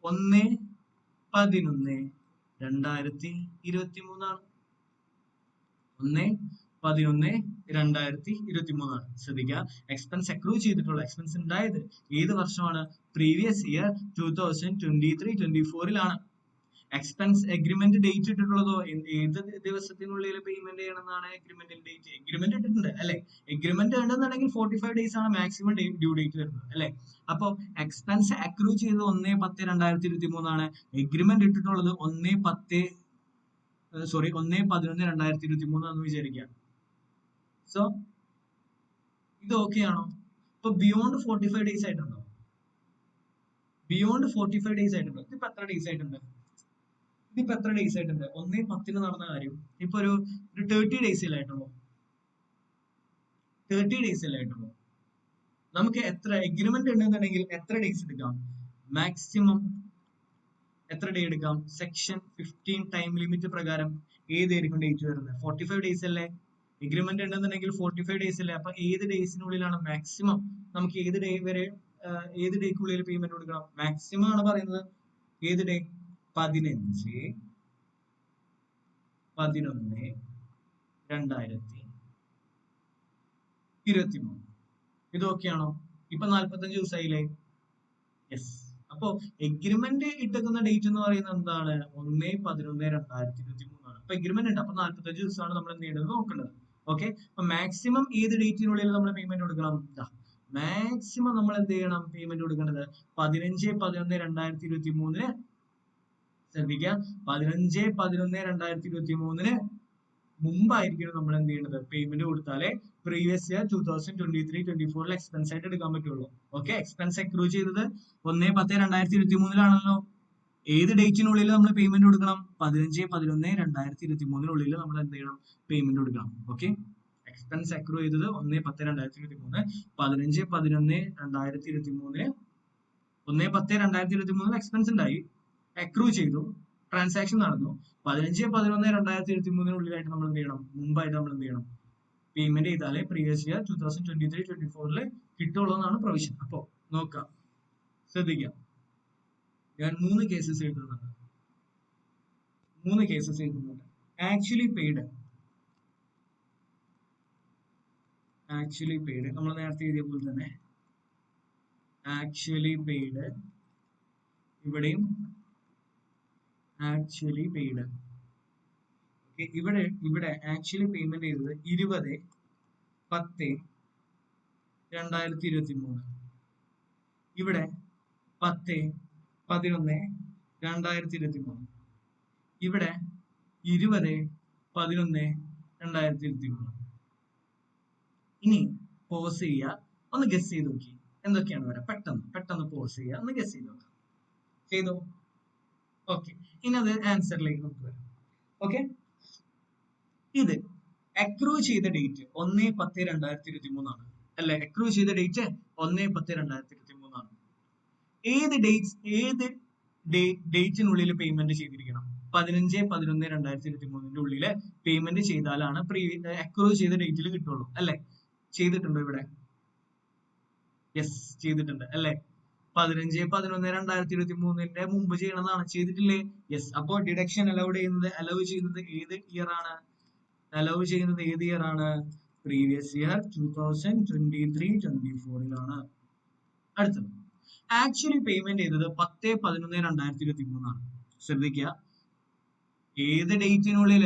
1/11/2023 ആണ്. 1/11/2023 ആണ്. ശ്രദ്ധിക്കുക, എക്സ്പെൻസ് അക്രൂ ചെയ്തിട്ടുള്ള, എക്സ്പെൻസ് ഉണ്ടായത് ഏത് വർഷമാണ്, previous year 2023-24 expense agreement date ഇട്ടിട്ടുള്ളതോ ഏത് ദിവസത്തിനുള്ളിൽ പേയ്മെന്റ് ചെയ്യണമെന്നാണ് എഗ്രിമെന്റിൽ ഡേറ്റ്. എഗ്രിമെന്റ് ഇട്ടിട്ടുണ്ട് അല്ലെ, എഗ്രിമെന്റ് ഉണ്ടെന്നുണ്ടെങ്കിൽ 45 ഡേയ്സ് ആണ് മാക്സിമം ഡ്യൂ ഡേറ്റ് വരുന്നത് അല്ലെ. അപ്പൊ എക്സ്പെൻസ് അക്രൂ ചെയ്തത് 1/10/2023 ആണ്. എഗ്രിമെന്റ് ഇട്ടിട്ടുള്ളത് 1/11/2023 എന്ന് വിചാരിക്കുക. സോ ഇത് ഓക്കെ ആണോ? ഇപ്പൊ ബിയോണ്ട് 45 ഡേയ്സ് ആയിട്ടുണ്ടോ? ബിയോണ്ട് 45 ഡേയ്സ് ആയിട്ടുണ്ടോ? ഇതിപ്പോ എത്ര ഡേയ്സ് ആയിട്ടുണ്ട്? 1/10 നടന്ന കാര്യം ഇപ്പൊ ഒരു 30 ഡേയ്സിലായിട്ടുള്ളൂ. 30 ഡേയ്സിലായിട്ടുള്ളൂ. നമുക്ക് എത്ര എഗ്രിമെന്റ് ഉണ്ടെന്നുണ്ടെങ്കിൽ എത്ര ഡേയ്സ് എടുക്കാം? മാക്സിമം എത്ര ഡേ എടുക്കാം? സെക്ഷൻ 15 ടൈം ലിമിറ്റ് പ്രകാരം ഏതായിരിക്കും ഡേറ്റ് വരുന്നത്? 45 ഡേയ്സ് അല്ലേ? എഗ്രിമെന്റ് ഉണ്ടെന്നുണ്ടെങ്കിൽ 45 ഡേയ്സ് അല്ലേ? അപ്പൊ ഏത് ഡേയ്സിനുള്ളിലാണ് മാക്സിമം നമുക്ക് ഏത് ഡേ വരെ ഏത് ഡേക്കുള്ളിൽ പേയ്മെന്റ് കൊടുക്കണം? മാക്സിമം ആണ് പറയുന്നത്. ഏത് ഡേ? 15/11/2023. ഇതൊക്കെയാണോ? ഇപ്പൊ 45 ദിവസമായില്ലേ? യെസ്. അപ്പോ എഗ്രിമെന്റ് ഇട്ടേക്കുന്ന ഡേറ്റ് എന്ന് പറയുന്നത് എന്താണ്? 1/11/2023 അപ്പൊ എഗ്രിമെന്റ് ഉണ്ട്. അപ്പൊ 45 ദിവസമാണ് നമ്മൾ എന്ത് ചെയ്യേണ്ടത് നോക്കേണ്ടത്. ഓക്കെ. അപ്പൊ മാക്സിമം ഏത് ഡേറ്റിനുള്ളിൽ നമ്മൾ പേയ്മെന്റ് കൊടുക്കണം? മാക്സിമം നമ്മൾ എന്ത് ചെയ്യണം പേയ്മെന്റ് കൊടുക്കേണ്ടത്? 15/11/2023 ശ്രദ്ധിക്കുക. 15/11/2023 മുമ്പായിരിക്കണം നമ്മൾ എന്ത് ചെയ്യേണ്ടത് പേയ്മെന്റ് കൊടുത്താലേ പ്രീവിയസ് ഇയർ 2023-24 എക്സ്പെൻസ് ആയിട്ട് എടുക്കാൻ പറ്റുള്ളൂ. ഓക്കെ. എക്സ്പെൻസ് അക്രൂ ചെയ്തത് 1/10/2023 ഏത് ഡേറ്റിനുള്ളിൽ നമ്മൾ പേയ്മെന്റ് കൊടുക്കണം? 15/11/2023 നമ്മൾ എന്ത് ചെയ്യണം പേയ്മെന്റ് കൊടുക്കണം. ഓക്കെ. എക്സ്പെൻസ് അക്രൂ ചെയ്തത് 1/10/2023, 15/11/2023 1/10/2023 എക്സ്പെൻസ് ഉണ്ടായി, അക്രൂ ചെയ്തു, ട്രാൻസാക്ഷൻ നടന്നു. 15/11/2023 നമ്മൾ എന്ത് ചെയ്യണം? മുമ്പായിട്ട് നമ്മൾ എന്ത് ചെയ്യണം പേയ്മെന്റ് ചെയ്താലേ പ്രീവിയസ് ഇയർ 2023-24 കിട്ടുള്ളൂ എന്നാണ് പ്രൊവിഷൻ. അപ്പോ നോക്കാം, ശ്രദ്ധിക്കാം. ഞാൻ 3 കേസസ് എഴുതുന്നുണ്ട്. ആക്ച്വലി പെയ്ഡ് നമ്മൾ നേരത്തെ എഴുതിയ പോലെ തന്നെ ആക്ച്വലി പെയ്ഡ്, ഇവിടെയും ആക്ച്വലി പെയ്ഡ്. ഇവിടെ ആക്ച്വലി പേയ്മെന്റ് ചെയ്തത് 20/10/2023. ഇവിടെ 10/11/2023. ഇവിടെ 20/11/2023. ഇനി പോസ് ചെയ്യുക, ഒന്ന് ഗസ് ചെയ്ത് നോക്കി എന്തൊക്കെയാണ് വരാം. പെട്ടെന്ന് പോസ് ചെയ്യുക, ഒന്ന് ഗസ് ചെയ്ത് നോക്കാം. ചെയ്തോ? ഓക്കെ. ഇനി അത് ആൻസറിലേക്ക് നമുക്ക് വരാം. ഓക്കെ. ഇത് അക്രൂ ചെയ്ത ഡേറ്റ് 1/10/2023 ആണ് അല്ലെ? അക്രൂ ചെയ്ത ഡേറ്റ് 1/10/2023 ആണ്. ഏത് ഡേറ്റിനുള്ളിൽ പേയ്മെന്റ് ചെയ്തിരിക്കണം? 15/11/2023 ഉള്ളില് പേയ്മെന്റ് ചെയ്താലാണ് അക്രൂ ചെയ്ത ഡേറ്റിൽ കിട്ടുള്ളൂ അല്ലെ? ചെയ്തിട്ടുണ്ടോ ഇവിടെ? യെസ്, ചെയ്തിട്ടുണ്ട് അല്ലെ? 15/11/2023 മുമ്പ് ചെയ്യണതാണ്. ചെയ്തിട്ടില്ലേ? യെസ്. അപ്പോൾ ഡിഡക്ഷൻ അലൗ ചെയ്യുന്നത് ഏത് ഇയർ ആണ്? പ്രീവിയസ് ഇയർ 2023-24 അടുത്തത് ആക്ച്വലി പേയ്മെന്റ് ചെയ്തത് 10/11/2023 ആണ്. ശ്രദ്ധിക്കുക, ഏത് ഡേറ്റിനുള്ളിൽ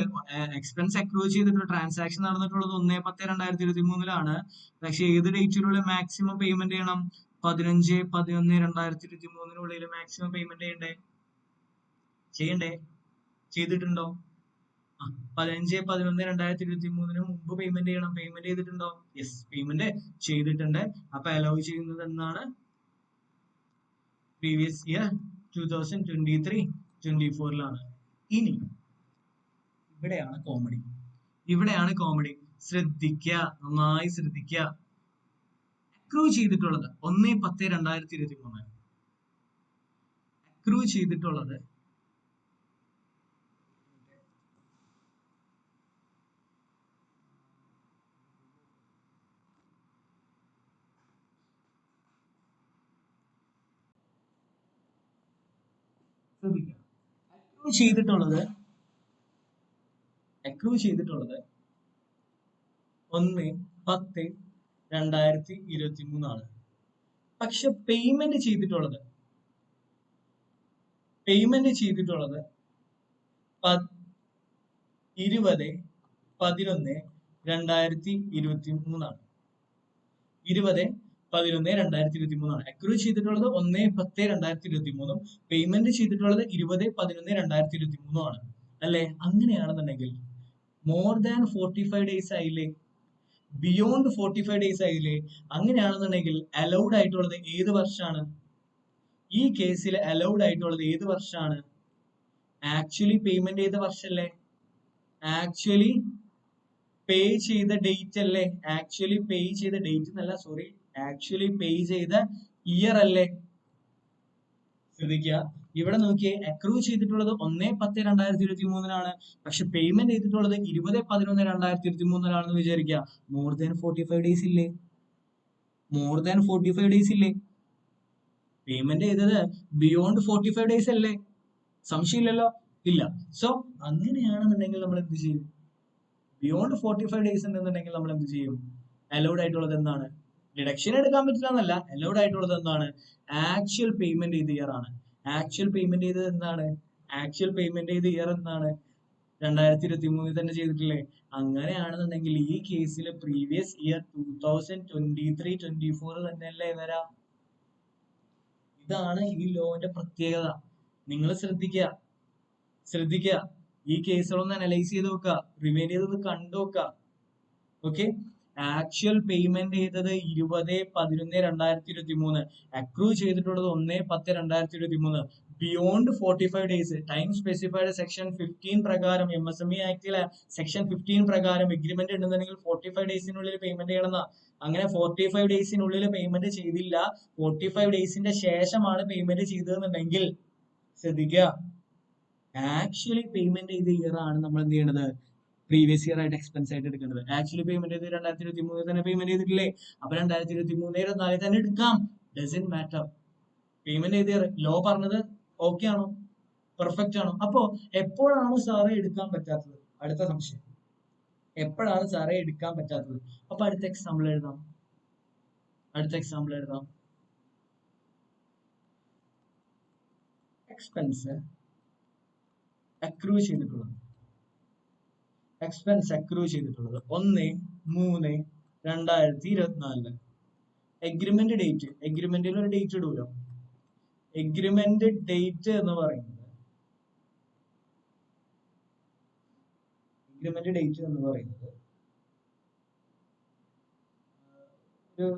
എക്സ്പെൻസ് അക്രൂ ചെയ്തിട്ടുള്ള ട്രാൻസാക്ഷൻ നടന്നിട്ടുള്ളത് 1/10/2023 പക്ഷെ ഏത് ഡേറ്റിനുള്ളിൽ മാക്സിമം പേയ്മെന്റ് ചെയ്യണം? 15/11/2023 മാക്സിമം പേയ്മെന്റ് ചെയ്യണ്ടേ? ചെയ്തിട്ടുണ്ടോ? 15/11/2023 മുമ്പ് പേയ്മെന്റ് ചെയ്യണം. പേയ്മെന്റ് ചെയ്തിട്ടുണ്ടോ? യെസ്, പേയ്മെന്റ് ചെയ്തിട്ടുണ്ട്. അപ്പൊ അലൗ ചെയ്യുന്നത് എന്നാണ്? പ്രീവിയസ് ഇയർ 2023-24 ഇനി ഇവിടെയാണ് കോമഡി. ശ്രദ്ധിക്കുക, നന്നായി ശ്രദ്ധിക്കുക. അക്രൂ ചെയ്തിട്ടുള്ളത് 1/10/2023. അക്രൂ ചെയ്തിട്ടുള്ളത് അക്രൂ ചെയ്തിട്ടുള്ളത് 1/10/2023 പക്ഷെ പേയ്മെന്റ് ചെയ്തിട്ടുള്ളത് 20/11/2023 20/11/2023 അക്രൂ ചെയ്തിട്ടുള്ളത് 1/10/2023 പേയ്മെന്റ് ചെയ്തിട്ടുള്ളത് 20/11/2023 അല്ലെ? അങ്ങനെയാണെന്നുണ്ടെങ്കിൽ മോർ ദാൻ 45 ഡേയ്സ് ആയില്ലേ? ബിയോണ്ട് 45 ഡേയ്സ് ആയില്ലേ? അങ്ങനെയാണെന്നുണ്ടെങ്കിൽ അലൗഡ് ആയിട്ടുള്ളത് ഏത് വർഷമാണ്? ഈ കേസിൽ അലൗഡ് ആയിട്ടുള്ളത് ഏത് വർഷമാണ്? ആക്ച്വലി പേയ്മെന്റ് ചെയ്ത വർഷല്ലേ? ആക്ച്വലി പേ ചെയ്ത ഡേറ്റ് അല്ലേ? ആക്ച്വലി പേ ചെയ്ത ഡേറ്റ് എന്നല്ല, സോറി, ആക്ച്വലി പേ ചെയ്ത ഇയർ അല്ലേ? ശ്രദ്ധിക്കുക, ഇവിടെ നോക്കിയേ അക്രൂ ചെയ്തിട്ടുള്ളത് 1/10/2023 പക്ഷെ പേയ്മെന്റ് ചെയ്തിട്ടുള്ളത് 20/11/2023 വിചാരിക്കുക. മോർ ദാൻ 45 ഡേയ്സ് ഇല്ലേ? മോർ ദാൻ 45 ഡേയ്സ് ഇല്ലേ? പേയ്മെന്റ് ചെയ്തത് ബിയോണ്ട് 45 ഡേയ്സ് അല്ലേ? സംശയമില്ലല്ലോ, ഇല്ല. സോ അങ്ങനെയാണെന്നുണ്ടെങ്കിൽ നമ്മൾ എന്ത് ചെയ്യും? ബിയോണ്ട് 45 ഡേയ്സ് ഉണ്ടെന്നുണ്ടെങ്കിൽ നമ്മൾ എന്ത് ചെയ്യും? അലൗഡ് ആയിട്ടുള്ളത് എന്താണ്? ഡിഡക്ഷൻ എടുക്കാൻ പറ്റില്ല എന്നല്ല, അലൗഡ് ആയിട്ടുള്ളത് എന്താണ്? ആക്ച്വൽ പേയ്മെന്റ് ചെയ്ത ഇയർ ആണ്. ആക്ച്വൽ പേയ്മെന്റ് ചെയ്തത് എന്താണ്? ആക്ച്വൽ പേയ്മെന്റ് ചെയ്ത ഇയർ എന്താണ്? 2023 തന്നെ ചെയ്തിട്ടില്ലേ? അങ്ങനെയാണെന്നുണ്ടെങ്കിൽ ഈ കേസിൽ പ്രീവിയസ് ഇയർ 2023-24 തന്നെയല്ലേ വരാം. ഇതാണ് ഈ ലോന്റെ പ്രത്യേകത. നിങ്ങൾ ശ്രദ്ധിക്കുക, ഈ കേസുകളൊന്ന് അനലൈസ് ചെയ്ത് നോക്കുക, റിമൈൻഡ് ചെയ്ത് കണ്ടു നോക്കുക. ഓക്കെ, ആക്ച്വൽ പേയ്മെന്റ് ചെയ്തത് 20/11/2023, അക്രൂ ചെയ്തിട്ടുള്ളത് 1/10/2023. Beyond 45 days time specified section 15 പ്രകാരം MSME ആക്ടിലെ സെക്ഷൻ 15 പ്രകാരം എഗ്രിമെന്റ് ഉണ്ടെന്നുണ്ടെങ്കിൽ 45 ഡേയ്സിനുള്ളിൽ പേയ്മെന്റ് ചെയ്യണമെന്നാ. അങ്ങനെ 45 ഡേയ്സിനുള്ളിൽ പേയ്മെന്റ് ചെയ്തില്ല, 45 ഡേയ്സിന്റെ ശേഷമാണ് പേയ്മെന്റ് ചെയ്തതെന്നുണ്ടെങ്കിൽ ശ്രദ്ധിക്കുക, ആക്ച്വലി പേയ്മെന്റ് ചെയ്ത ഇയർ ആണ് നമ്മൾ എന്ത് ചെയ്യേണ്ടത്? പ്രീവിയസ് ഇയർ ആയിട്ട് എക്സ്പെൻസ് ആയിട്ട് എടുക്കേണ്ടത്. ആക്ച്വലി പേയ്മെന്റ് ചെയ്ത് 2023 തന്നെ പേയ്മെന്റ് ചെയ്തിട്ടില്ലേ? അപ്പൊ 2023-24 തന്നെ എടുക്കാം. Doesn't matter. പേയ്മെന്റ് ചെയ്ത ഇയർ ലോ പറഞ്ഞത് ഓക്കെ ആണോ? പെർഫെക്റ്റ് ആണോ? അപ്പോ എപ്പോഴാണ് സാറേ എടുക്കാൻ പറ്റാത്തത്? അടുത്ത സംശയം, എപ്പോഴാണ് സാറേ എടുക്കാൻ പറ്റാത്തത്? അപ്പൊ അടുത്ത എക്സാമ്പിൾ എഴുതാം. എക്സ്പെൻസ് അക്രൂ ചെയ്തിട്ടുള്ളത് 1/3/2024. എഗ്രിമെന്റ് ഡേറ്റ്, എഗ്രിമെന്റിൽ ഒരു ഡേറ്റ് ഇടൂലോ. എഗ്രിമെന്റ് ഡേറ്റ് എന്ന് പറയുന്നത് ഒരു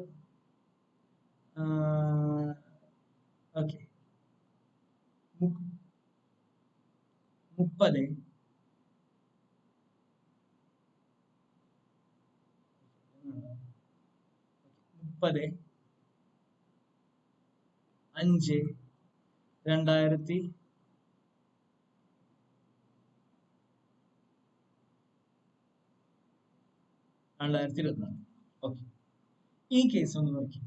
ഓക്കെ 30/5/2024. ഓക്കെ, ഈ കേസ് ഒന്ന് നോക്കി,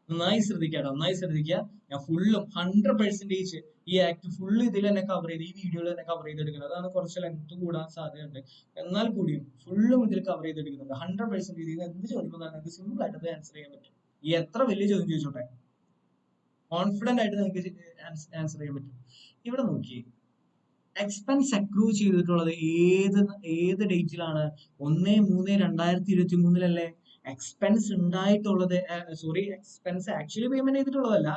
നന്നായി ശ്രദ്ധിക്കുക. ഞാൻ ഫുള്ളും 100% ഈ ആക്ട് ഫുള്ള് ഇതിൽ തന്നെ കവർ ചെയ്ത്, ഈ വീഡിയോയിൽ തന്നെ കവർ ചെയ്തെടുക്കുന്നത്. അതാണ് കുറച്ച് ലെങ്ത് കൂടാൻ സാധ്യതയുണ്ട്, എന്നാൽ കൂടിയും ഫുള്ളും ഇതിൽ കവർ ചെയ്തെടുക്കുന്നുണ്ട്. 100% ഇത് എന്ത് ചോദിക്കുമ്പോൾ നിങ്ങൾക്ക് സിമ്പിൾ ആയിട്ട് ആൻസർ ചെയ്യാൻ പറ്റും. ഈ എത്ര വലിയ ചോദ്യം ചോദിച്ചോട്ടെ, കോൺഫിഡന്റ് ആയിട്ട് നിങ്ങൾക്ക് ആൻസർ ചെയ്യാൻ പറ്റും. ഇവിടെ നോക്കി, എക്സ്പെൻസ് അക്രൂ ചെയ്തിട്ടുള്ളത് ഏത് ഡേറ്റിലാണ്? 1/3/2023 എക്സ്പെൻസ് ഉണ്ടായിട്ടുള്ളത്. സോറി, എക്സ്പെൻസ് ആക്ച്വലി പേയ്മെന്റ് ചെയ്തിട്ടുള്ളതല്ല,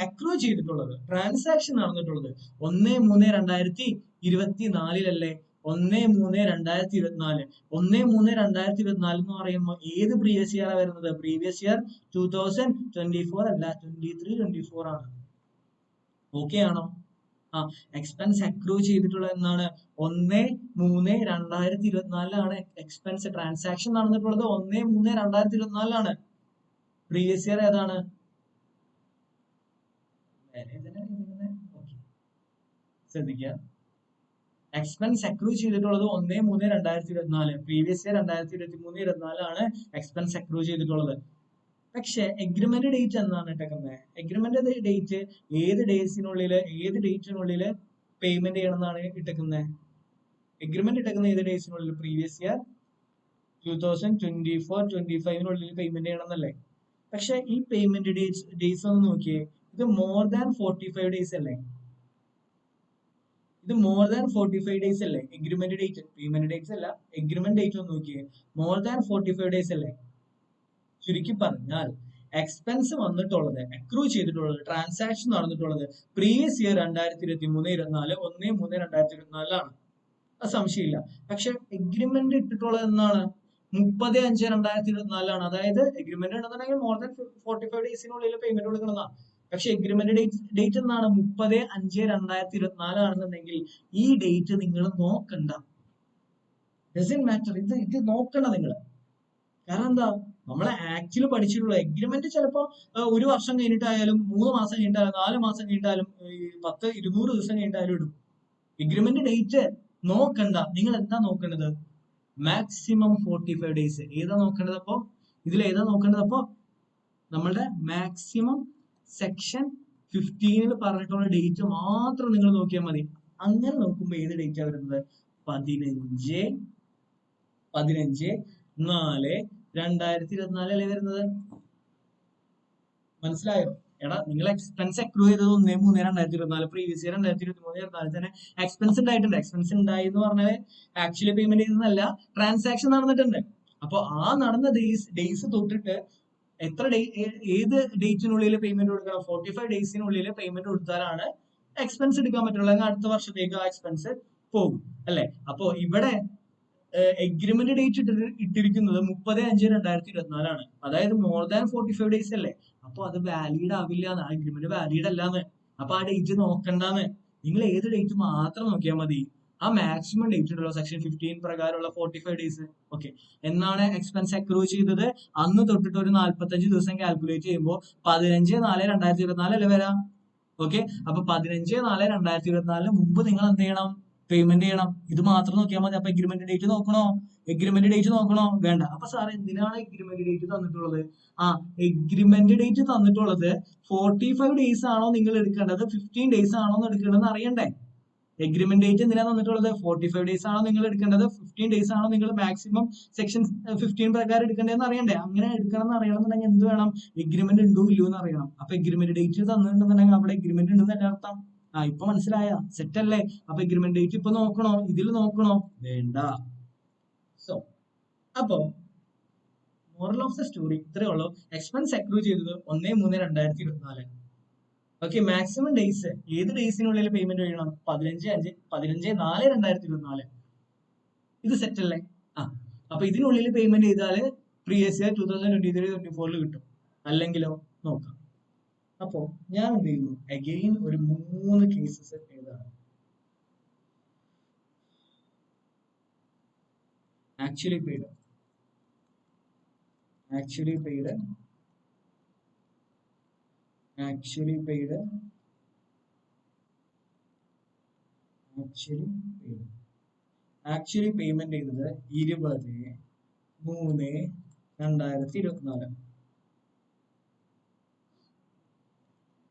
അക്രൂ ചെയ്തിട്ടുള്ളത്, ട്രാൻസാക്ഷൻ നടന്നിട്ടുള്ളത് 1/3/2024. 1/3/2024 എന്ന് പറയുമ്പോൾ ഏത് പ്രീവിയസ് ഇയർ വരുന്നത്? പ്രീവിയസ് ഇയർ 2024 അല്ല, 23-24 ആണ്. ഓക്കെ ആണോ? എക്സ്പെൻസ് അക്രൂ ചെയ്തിട്ടുള്ളത് എന്നാണ്? 1/3/2024 എക്സ്പെൻസ് ട്രാൻസാക്ഷൻ നടന്നിട്ടുള്ളത് 1/3/2024. പ്രീവിയസ് ഇയർ ഏതാണ്? ശ്രദ്ധിക്കുക, എക്സ്പെൻസ് അക്രൂ ചെയ്തിട്ടുള്ളത് 1/3/2024. പ്രീവിയസ് ഇയർ 2023-24 എക്സ്പെൻസ് അക്രൂ ചെയ്തിട്ടുള്ളത്. പക്ഷെ എഗ്രിമെന്റ് ഡേറ്റ് എന്നാണ് ഇട്ടേക്കുന്നത്? എഗ്രിമെന്റ് ഡേറ്റ് ഏത് ഡേറ്റിനുള്ളിൽ പേയ്മെന്റ് ചെയ്യണം എന്നാണ് ഇട്ടേക്കുന്നത്? എഗ്രിമെന്റ് ഇട്ടേക്കുന്നത് ഏത് ഡേറ്റ്സിനുള്ളിൽ? പ്രീവിയസ് ഇയർ 2024-25 പേയ്മെന്റ് ചെയ്യണം എന്നല്ലേ? പക്ഷെ ഈ പേയ്മെന്റ് ഡേറ്റ്സ് ഒന്ന് നോക്കിയേ, ഇത് മോർ ദാൻ 45 ഡേയ്സ് അല്ലേ? എഗ്രിമെന്റ് ഡേറ്റ്, പേയ്മെന്റ് ഡേറ്റ്സ് അല്ല, എഗ്രിമെന്റ് ഡേറ്റ് ഒന്ന് നോക്കിയേ, മോർ ദാൻ 45 ഡേയ്സ് അല്ലേ? ചുരുക്കി പറഞ്ഞാൽ എക്സ്പെൻസ് വന്നിട്ടുള്ളത്, അക്രൂ ചെയ്തിട്ടുള്ളത്, ട്രാൻസാക്ഷൻ നടന്നിട്ടുള്ളത് പ്രീവിയസ് ഇയർ 2023-24 1/3/2024 അത് സംശയമില്ല. പക്ഷെ എഗ്രിമെന്റ് ഇട്ടിട്ടുള്ളത് എന്നാണ്? 30/5/2024. അതായത് എഗ്രിമെന്റ് ഉണ്ടെന്നുണ്ടെങ്കിൽ മോർ ദാൻ 45 ഡേയ്സിനുള്ളിൽ പേയ്മെന്റ് കൊടുക്കണമെന്നാണ്. പക്ഷെ എഗ്രിമെന്റ് ഡേറ്റ് എന്നാണ്? 30/5/2024 ആണെന്നുണ്ടെങ്കിൽ ഈ ഡേറ്റ് നിങ്ങൾ നോക്കണ്ട, ഡസന്റ് മാറ്റർ. ഇത് നോക്കണ്ട നിങ്ങൾ. കാരണം എന്താ? നമ്മൾ ആക്ച്വലി പഠിച്ചിട്ടുള്ള എഗ്രിമെന്റ് ചിലപ്പോൾ ഒരു വർഷം കഴിഞ്ഞിട്ടായാലും 3 മാസം കഴിഞ്ഞിട്ടായാലും 4 മാസം കഴിഞ്ഞിട്ടായാലും 10-200 ദിവസം കഴിഞ്ഞിട്ടായാലും ഇടും. എഗ്രിമെന്റ് ഡേറ്റ് നോക്കണ്ട. നിങ്ങൾ എന്താ നോക്കേണ്ടത്? Maximum 45 days. ഏതാ നോക്കേണ്ടത്? അപ്പോ ഇതിൽ ഏതാ നോക്കേണ്ടത്? അപ്പോ നമ്മളുടെ മാക്സിമം സെക്ഷൻ 15 പറഞ്ഞിട്ടുള്ള ഡേറ്റ് മാത്രം നിങ്ങൾ നോക്കിയാൽ മതി. അങ്ങനെ നോക്കുമ്പോൾ ഏത് ഡേറ്റാ വരുന്നത്? 15/4/2024 അല്ലേ വരുന്നത്? മനസ്സിലായോ? എടാ നിങ്ങൾ എക്സ്പെൻസ് അക്രൂ ചെയ്തത് 1/3/2024, പ്രീവിയസ് ഇയർ 2023-24 തന്നെ എക്സ്പെൻസ് ഉണ്ടായിട്ടുണ്ട്. എക്സ്പെൻസ് ഉണ്ടായി എന്ന് പറഞ്ഞാൽ ആക്ച്വലി പേയ്മെന്റ് ചെയ്യുന്നതല്ല, ട്രാൻസാക്ഷൻ നടന്നിട്ടുണ്ട്. അപ്പൊ ആ നടന്ന ഡേയ്സ് തൊട്ടിട്ട് എത്ര ഏത് ഡേറ്റിനുള്ളിൽ പേയ്മെന്റ് കൊടുക്കണം? 45 ഡേയ്സിനുള്ളിൽ പേയ്മെന്റ് കൊടുത്താലാണ് എക്സ്പെൻസ് എടുക്കാൻ പറ്റുള്ളൂ. അല്ലെങ്കിൽ അടുത്ത വർഷത്തേക്ക് ആ എക്സ്പെൻസ് പോകും അല്ലെ? അപ്പോ ഇവിടെ എഗ്രിമെന്റ് ഡേറ്റ് ഇട്ടിരിക്കുന്നത് 30/5/2024 അതായത് മോർ ദാൻ 45 ഡേയ്സ് അല്ലേ? അപ്പൊ അത് വാലിഡ് ആവില്ല, ആ എഗ്രിമെന്റ് വാലിഡ് അല്ലാന്ന്. അപ്പൊ ആ ഡേറ്റ് നോക്കണ്ടാന്ന്. നിങ്ങൾ ഏത് ഡേറ്റ് മാത്രം നോക്കിയാൽ മതി. ആ മാക്സിമം ഡേറ്റ് ഉണ്ടല്ലോ സെക്ഷൻ 15 പ്രകാരമുള്ള 45 ഡേയ്സ്. ഓക്കെ, എന്നാണ് എക്സ്പെൻസ് അക്രൂ ചെയ്തത്? അന്ന് തൊട്ടിട്ട് ഒരു 45 ദിവസം കാൽക്കുലേറ്റ് ചെയ്യുമ്പോൾ 15/4/2024 അല്ലേ വരാം? ഓക്കെ, അപ്പൊ 15/4/2024 മുമ്പ് നിങ്ങൾ എന്ത് ചെയ്യണം? പേയ്മെന്റ് ചെയ്യണം. ഇത് മാത്രം നോക്കിയാൽ മതി. അപ്പൊ എഗ്രിമെന്റ് ഡേറ്റ് നോക്കണോ? എഗ്രിമെന്റ് ഡേറ്റ് നോക്കണോ? വേണ്ട. അപ്പൊ സാർ എന്തിനാണ് എഗ്രിമെന്റ് ഡേറ്റ് തന്നിട്ടുള്ളത്? എഗ്രിമെന്റ് ഡേറ്റ് തന്നിട്ടുള്ളത് 45 ഡേയ്സ് ആണോ നിങ്ങൾ എടുക്കേണ്ടത്, 15 ഡേയ്സ് ആണോ എടുക്കേണ്ടതെന്ന് അറിയണ്ടേ? എഗ്രിമെന്റ് ഡേറ്റ് എന്തിനാ തന്നിട്ടുള്ളത്? 45 ഡേയ്സ് ആണോ നിങ്ങൾ എടുക്കേണ്ടത്, 15 ഡേയ്സ് ആണോ നിങ്ങൾ മാക്സിമം സെക്ഷൻ 15 പ്രകാരം എടുക്കേണ്ടതെന്ന് അറിയണ്ടേ? അങ്ങനെ എടുക്കണം എന്ന് അറിയണമെന്നുണ്ടെങ്കിൽ എന്ത് വേണം? എഗ്രിമെന്റ് ഉണ്ടോ ഇല്ലയോ എന്ന് അറിയണം. അപ്പൊ എഗ്രിമെന്റ് ഡേറ്റ് തന്നിട്ടുണ്ടെന്നുണ്ടെങ്കിൽ അവിടെ എഗ്രിമെന്റ് ഉണ്ടെന്നല്ല അർത്ഥം. ഇപ്പൊ മനസ്സിലായ? സെറ്റ് അല്ലേ? അപ്പൊ എഗ്രിമെന്റ് ഡേറ്റ് ഇപ്പൊ നോക്കണോ? ഇതിൽ നോക്കണോ? വേണ്ട. സോ അപ്പൊ മോറൽ ഓഫ് ദ സ്റ്റോറി ഇത്രയേ ഉള്ളൂ. എക്സ്പെൻസ് അക്രൂ ചെയ്തത് 1/3/2024. ഓക്കെ, മാക്സിമം ഡേയ്സ് ഏത് ഡേയ്സിനുള്ളിൽ പേയ്മെന്റ് ചെയ്യണം? 15/4/2024. ഇത് സെറ്റ് അല്ലേ? അപ്പൊ ഇതിനുള്ളിൽ പേയ്മെന്റ് ചെയ്താല് പ്രീവിയസ് ഇയർ 2023-24 കിട്ടും. അല്ലെങ്കിലോ? നോക്കാം. അപ്പോ ഞാൻ എന്ത് ചെയ്യുന്നു? അഗെയിൻ ഒരു 3 കേസസ് ഏതാണ്? Actually paid, actually paid, actually paid, actually paid. Actually payment ചെയ്തത് 20/3/2024. 2/4/2024.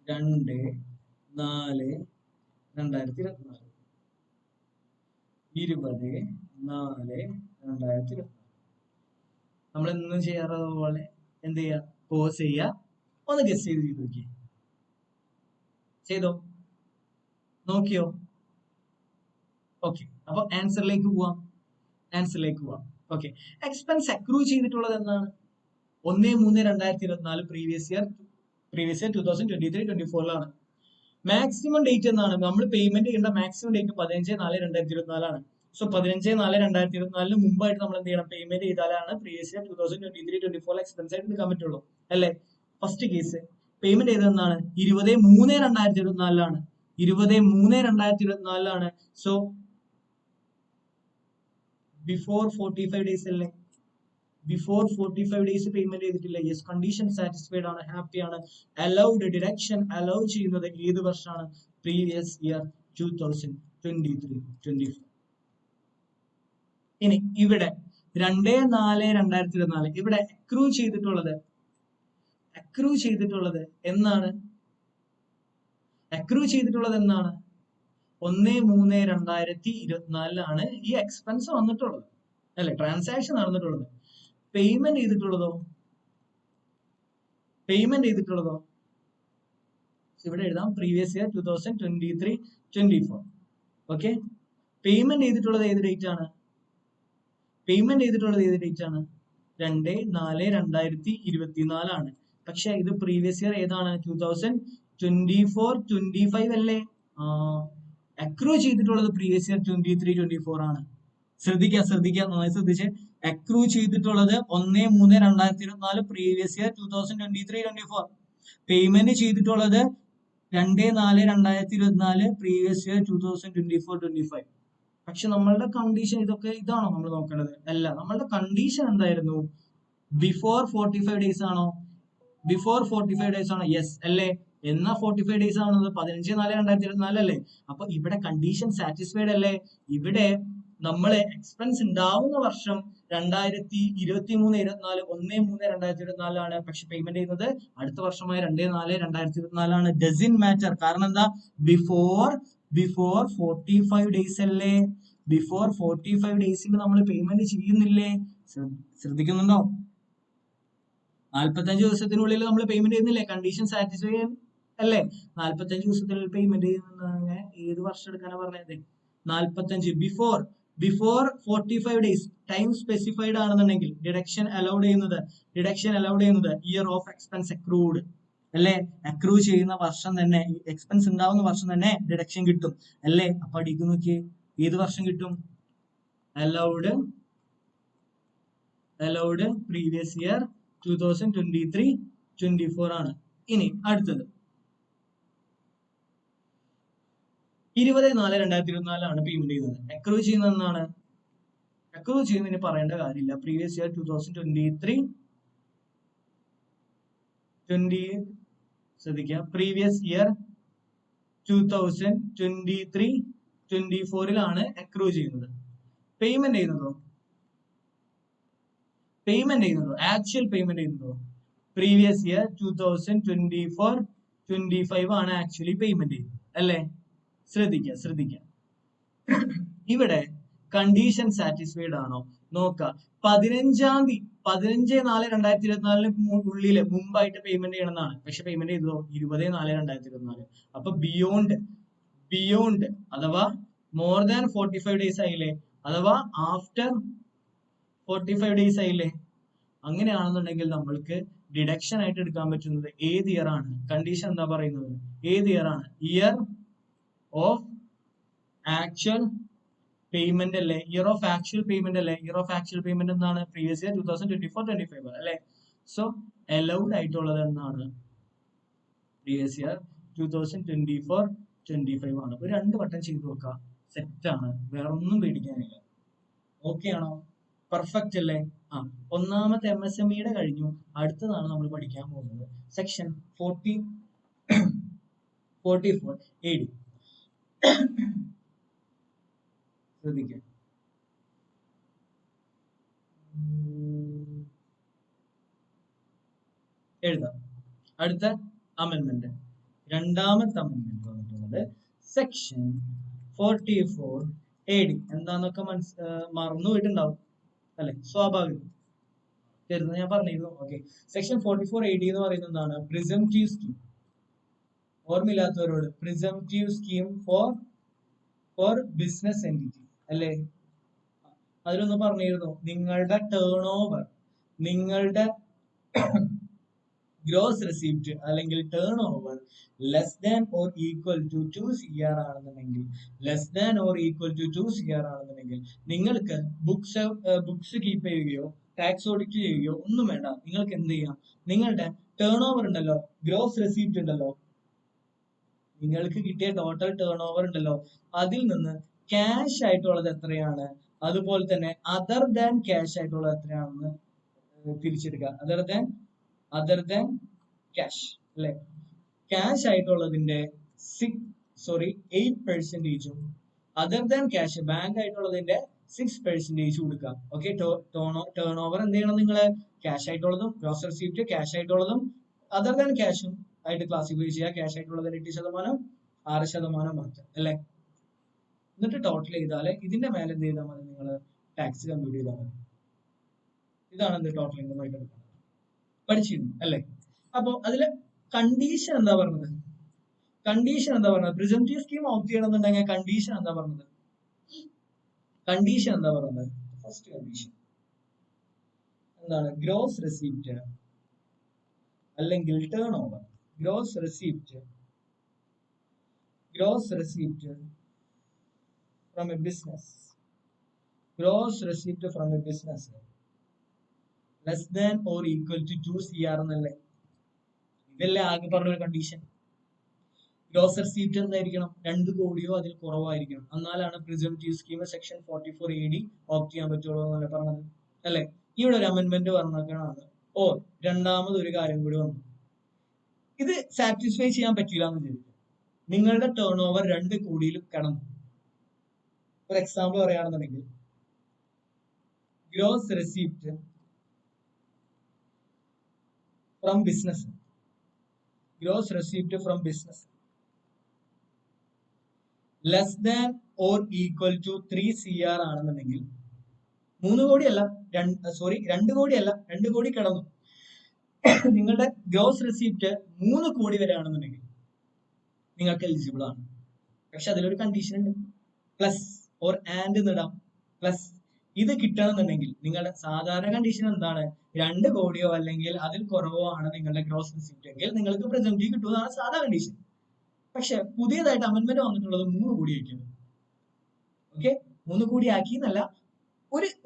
20/4/2024. നമ്മൾ എന്നും ചെയ്യാറുള്ളത് പോലെ എന്ത് ചെയ്യാ? പോസ് ചെയ്യാ, ഒന്ന് ഗസ് ചെയ്ത് നോക്കി. ചെയ്തോ? നോക്കിയോ? ഓക്കെ, അപ്പൊ ആൻസറിലേക്ക് പോവാം. ഓക്കെ, എക്സ്പെൻസ് അക്രൂ ചെയ്തിട്ടുള്ളത് എന്താണ്? 1/3/2024 പ്രീവിയസ് ഇയർ 2023-24 മാക്സിമം ഡേറ്റ് എന്നാണ്? നമ്മൾ പേയ്മെന്റ് ചെയ്യേണ്ട മാക്സിമം ഡേറ്റ് 15/4/2024. സോ 15/4/2024 മുമ്പായിട്ട് നമ്മൾ എന്ത് ചെയ്യണം? പേയ്മെന്റ് ചെയ്താലാണ് പ്രീവിയസ് ഇയർ 2023-24 എക്സ്പെൻസ് ആയിട്ട് എടുക്കാൻ പറ്റുള്ളൂ അല്ലെ? ഫസ്റ്റ് കേസ് പേയ്മെന്റ് ചെയ്തതെന്നാണ്? 20/3/2024. 20/3/2024. സോ ബിഫോർ 45 ഡേയ്സ് അല്ലേ? ബിഫോർ 45 ഡേയ്സ് പേയ്മെന്റ് ചെയ്തിട്ടില്ല. യെസ്, കണ്ടീഷൻ സാറ്റിസ്ഫൈഡ് ആണ്, ഹാപ്പി ആണ്. അലൗഡ് ഡിഡക്ഷൻ അലൗ ചെയ്യുന്നത് ഏത് വർഷമാണ്? Previous year 2023-24. ഇനി ഇവിടെ 2/4/2024 ഇവിടെ അക്രൂ ചെയ്തിട്ടുള്ളത് എന്നാണ്? അക്രൂ ചെയ്തിട്ടുള്ളത് എന്നാണ്? 1/3/2024 ഈ എക്സ്പെൻസ് വന്നിട്ടുള്ളത് അല്ലെ? ട്രാൻസാക്ഷൻ നടന്നിട്ടുള്ളത്. പേയ്മെന്റ് ചെയ്തിട്ടുള്ളതോ ഇവിടെ എഴുതാം. Previous year 2023-24. ഓക്കെ, പേയ്മെന്റ് ചെയ്തിട്ടുള്ളത് ഏത് ഡേറ്റ് ആണ്? 2/4/2024 ആണ്. പക്ഷെ ഇത് പ്രീവിയസ് ഇയർ ഏതാണ്? 2024-25 അല്ലേ? അക്രൂ ചെയ്തിട്ടുള്ളത് പ്രീവിയസ് ഇയർ 23-24 ആണ്. ശ്രദ്ധിക്കുക, നന്നായി ശ്രദ്ധിച്ച്. അക്രൂ ചെയ്തിട്ടുള്ളത് 1/3/2024 പ്രീവിയസ് ഇയർ 2023-24. പേയ്മെന്റ് ചെയ്തിട്ടുള്ളത് 2/4/2024 പ്രീവിയസ് ഇയർ 2024-25. പക്ഷെ നമ്മളുടെ കണ്ടീഷൻ ഇതാണോ നമ്മൾ നോക്കേണ്ടത്? അല്ല. നമ്മളുടെ കണ്ടീഷൻ എന്തായിരുന്നു? ബിഫോർ 45 ഡേയ്സ് ആണോ? ബിഫോർ 45 ഡേയ്സ് ആണോ? യെസ് അല്ലേ? എന്നാ 45 ഡേയ്സ് ആവുന്നത്? 15/4/2024 അല്ലേ? അപ്പൊ ഇവിടെ കണ്ടീഷൻ സാറ്റിസ്ഫൈഡ് അല്ലേ? ഇവിടെ നമ്മള് എക്സ്പെൻസ് ഉണ്ടാവുന്ന വർഷം 2023-24 1/3/2024 പക്ഷെ പേയ്മെന്റ് ചെയ്യുന്നത് അടുത്ത വർഷമായ 2/4/2024 ഡസിൻ മാറ്റർ. കാരണം എന്താ? ബിഫോർ 45 ഡേയ്സ് അല്ലേ? ബിഫോർ 45 ഡേയ്സിൽ നമ്മൾ പേയ്മെന്റ് ചെയ്യുന്നില്ലേ? ശ്രദ്ധിക്കുന്നുണ്ടോ? 45 ദിവസത്തിനുള്ളിൽ നമ്മൾ പേയ്മെന്റ് ചെയ്യുന്നില്ലേ? കണ്ടീഷൻ സാറ്റിസ്ഫൈ അല്ലേ? 45 ദിവസത്തിനുള്ളിൽ പേയ്മെന്റ് ചെയ്യുന്ന ഏത് വർഷം എടുക്കാനാ പറഞ്ഞത്? 45 ബിഫോർ 45 ഡേയ്സ് ടൈം സ്പെസിഫൈഡ് ആണെന്നുണ്ടെങ്കിൽ ഡിഡക്ഷൻ അലൗഡ് ചെയ്യുന്നത് ഇയർ ഓഫ് എക്സ്പെൻസ് അക്രൂഡ് അല്ലേ? അക്രൂ ചെയ്യുന്ന വർഷം തന്നെ, എക്സ്പെൻസ് ഉണ്ടാവുന്ന വർഷം തന്നെ ഡിഡക്ഷൻ കിട്ടും അല്ലേ? അപ്പൊ അടിക്ക് നോക്കി, ഏത് വർഷം കിട്ടും? അലൗഡ് പ്രീവിയസ് ഇയർ 2023-24 ആണ്. ഇനി അടുത്തത് 20/4/2024 പേയ്മെന്റ് ചെയ്യുന്നത്. അക്രൂ ചെയ്യുന്നത് എന്നാണ്? അക്രൂ ചെയ്യുന്നതിന് പറയേണ്ട കാര്യമില്ല. പ്രീവിയസ് ഇയർ 2023 ശ്രദ്ധിക്കുക, പ്രീവിയസ് ഇയർ 2023-24 അക്രൂ ചെയ്യുന്നത്. പേയ്മെന്റ് ചെയ്യുന്നതോ ആക്ച്വൽ പേയ്മെന്റ് ചെയ്യുന്നതോ പ്രീവിയസ് ഇയർ 2024-25 ആണ് ആക്ച്വലി പേയ്മെന്റ് ചെയ്യുന്നത് അല്ലേ? ശ്രദ്ധിക്കുക ഇവിടെ കണ്ടീഷൻ സാറ്റിസ്ഫൈഡ് ആണോ നോക്കാം. 15/4/2024 ഉള്ളില് മുമ്പായിട്ട് പേയ്മെന്റ് ചെയ്യണമെന്നാണ്. പക്ഷെ പേയ്മെന്റ് ചെയ്തോ 20/4/2024. അപ്പൊ ബിയോണ്ട് അഥവാ മോർ ദാൻ 45 ഡേയ്സ് ആയില്ലേ? അഥവാ ആഫ്റ്റർ 45 ഡേയ്സ് ആയില്ലേ? അങ്ങനെയാണെന്നുണ്ടെങ്കിൽ നമ്മൾക്ക് ഡിഡക്ഷൻ ആയിട്ട് എടുക്കാൻ പറ്റുന്നത് ഏത് ഇയർ ആണ്? കണ്ടീഷൻ എന്താ പറയുന്നത്? ഏത് ഇയർ ആണ്? ഇയർ ഓഫ് ആക്ച്വൽ പേയ്മെന്റ് അല്ലേ? ഇയർ ഓഫ് ആക്ച്വൽ പേയ്മെന്റ് അല്ലേ? ഇയർ ഓഫ് ആക്ച്വൽ പേയ്മെന്റ് എന്താണ്? പ്രീവിയസ് ഇയർ 2024-25 അല്ലെ? സോ അലൗഡ് ആയിട്ടുള്ളത് എന്നാണ്? പ്രീവിയസ് ഇയർ 2024-25 ആണ്. ഒരു 2 വട്ടം ചെയ്തു നോക്കാം, സെറ്റ് ആണ്, വേറെ ഒന്നും പേടിക്കാനില്ല. ഓക്കെ ആണോ? പെർഫെക്റ്റ് അല്ലേ? ഒന്നാമത്തെ MSME കഴിഞ്ഞു. അടുത്തതാണ് നമ്മൾ പഠിക്കാൻ പോകുന്നത് സെക്ഷൻ 44 AD. ശ്രദ്ധിക്കുക, എഴുതാം. അടുത്ത അമെന്റ്മെന്റ്, രണ്ടാമത്തെ അമെന്റ്മെന്റ് വന്നിട്ടുള്ളത് സെക്ഷൻ 44 AD. എന്താന്നൊക്കെ മറന്നു പോയിട്ടുണ്ടാവും അല്ലെ? സ്വാഭാവികം, ഞാൻ പറഞ്ഞിരുന്നു. ഓക്കെ, സെക്ഷൻ 44 AD എന്ന് പറയുന്നത് എന്താണ്? Presumptive scheme. ഓർമ്മയില്ലാത്തവരോട്, presumptive scheme for business entity അല്ലേ? അതിലൊന്ന് പറഞ്ഞിരുന്നു, നിങ്ങളുടെ ടേൺ ഓവർ, നിങ്ങളുടെ ഗ്രോസ് റെസിപ്റ്റ് അല്ലെങ്കിൽ turnover less than or equal to 2 CR ആണെന്നുണ്ടെങ്കിൽ, നിങ്ങൾക്ക് ബുക്സ് കീപ്പ് ചെയ്യുകയോ ടാക്സ് ഓഡിറ്റ് ചെയ്യുകയോ ഒന്നും വേണ്ട. നിങ്ങൾക്ക് എന്ത് ചെയ്യാം? നിങ്ങളുടെ ടേൺ ഓവർ ഉണ്ടല്ലോ, ഗ്രോസ് റെസിപ്റ്റ് ഉണ്ടല്ലോ, നിങ്ങൾക്ക് കിട്ടിയ ടോട്ടൽ ടേൺ ഓവർ ഉണ്ടല്ലോ, അതിൽ നിന്ന് ക്യാഷ് ആയിട്ടുള്ളത് എത്രയാണ്, അതുപോലെ തന്നെ അതർ ദാൻ ക്യാഷ് ആയിട്ടുള്ളത് എത്രയാണെന്ന് തിരിച്ചെടുക്കുക. അതർ ദാൻ ക്യാഷ് അല്ലെ? ക്യാഷ് ആയിട്ടുള്ളതിന്റെ 8%, അതർ ദാൻ ക്യാഷ് ബാങ്ക് ആയിട്ടുള്ളതിന്റെ 6% കൊടുക്കാം. ഓക്കെ, ടേൺ ഓവർ എന്ത് ചെയ്യണം? നിങ്ങള് ക്യാഷ് ആയിട്ടുള്ളതും ഗ്രോസ് റെസിപ്റ്റ് ക്യാഷ് ആയിട്ടുള്ളതും അതർ ദാൻ ക്യാഷും ആയിട്ട് ക്ലാസിഫൈ ചെയ്യുക. ക്യാഷ് ആയിട്ടുള്ളതിന് 8%, 6% മാറ്റം അല്ലെ? എന്നിട്ട് ടോട്ടൽ ചെയ്താല് ഇതിന്റെ മേലെ എന്ത് ചെയ്താൽ മതി? നിങ്ങൾ ടാക്സ് കമ്പ്യൂട്ട് ചെയ്താൽ മതി. ഇതാണ് എന്ത് ടോട്ടൽ ഇൻകം ആയിട്ട് എടുക്കുന്നത്. പഠിച്ചിരുന്നു അല്ലെ? അപ്പൊ അതില് കണ്ടീഷൻ എന്താ പറഞ്ഞത്? പ്രിസംപ്റ്റീവ് സ്കീം ഓപ്റ്റ് ചെയ്യണമെന്നുണ്ടെങ്കിൽ കണ്ടീഷൻ എന്താ പറഞ്ഞത്? ഫസ്റ്റ് കണ്ടീഷൻ എന്താണ്? ഗ്രോസ് റെസിപ്റ്റ് അല്ലെങ്കിൽ turnover. Gross receipt from a business, less than or equal to 2 CR എന്നല്ലേ? ഇതല്ലേ ആകെ പറഞ്ഞൊരു കണ്ടീഷൻ. ഗ്രോസ് റെസിപ്റ്റ് എന്തായിരിക്കണം? 2 കോടിയോ അതിൽ കുറവായിരിക്കണം. എന്നാലാണ് presumptive scheme section 44 AD opt ചെയ്യാൻ പറ്റുള്ളൂ എന്നല്ലേ പറഞ്ഞത് അല്ലെ? ഇവിടെ ഒരു അമെന്റ്മെന്റ് പറഞ്ഞേക്കാണ്. ഓ രണ്ടാമത് ഒരു കാര്യം കൂടി വന്നു. ഇത് സാറ്റിസ്ഫൈ ചെയ്യാൻ പറ്റില്ല എന്ന് വിചാരിക്കും. നിങ്ങളുടെ ടേൺ ഓവർ 2 കോടിയിൽ കടന്നു. ഒരു എക്സാമ്പിൾ പറയുകയാണെന്നുണ്ടെങ്കിൽ gross receipt from business, gross receipt from business less than or equal to 3 CR ആണെന്നുണ്ടെങ്കിൽ 3 കോടിയല്ല, 2 കോടിയല്ല, 2 കോടി കടന്നു. നിങ്ങളുടെ ഗ്രോസ് റെസിപ്റ്റ് 3 കോടി വരെ ആണെന്നുണ്ടെങ്കിൽ നിങ്ങൾക്ക് എലിജിബിൾ ആണ്. പക്ഷെ അതിലൊരു കണ്ടീഷൻ ഉണ്ട്, പ്ലസ് ഓർ ആൻഡ് എന്നിടാം. പ്ലസ് ഇത് കിട്ടണമെന്നുണ്ടെങ്കിൽ നിങ്ങളുടെ സാധാരണ കണ്ടീഷൻ എന്താണ്? 2 കോടിയോ അല്ലെങ്കിൽ അതിൽ കുറവോ ആണ് നിങ്ങളുടെ ഗ്രോസ് റെസിപ്റ്റ് എങ്കിൽ നിങ്ങൾക്ക് പ്രെസെന്റീവ് കിട്ടുന്നതാണ് സാധാരണ കണ്ടീഷൻ. പക്ഷെ പുതിയതായിട്ട് അമെന്റ്മെന്റ് വന്നിട്ടുള്ളത് 3 കോടി ആക്കിയത്. ഓക്കെ, 3 കോടി ആക്കി എന്നല്ല,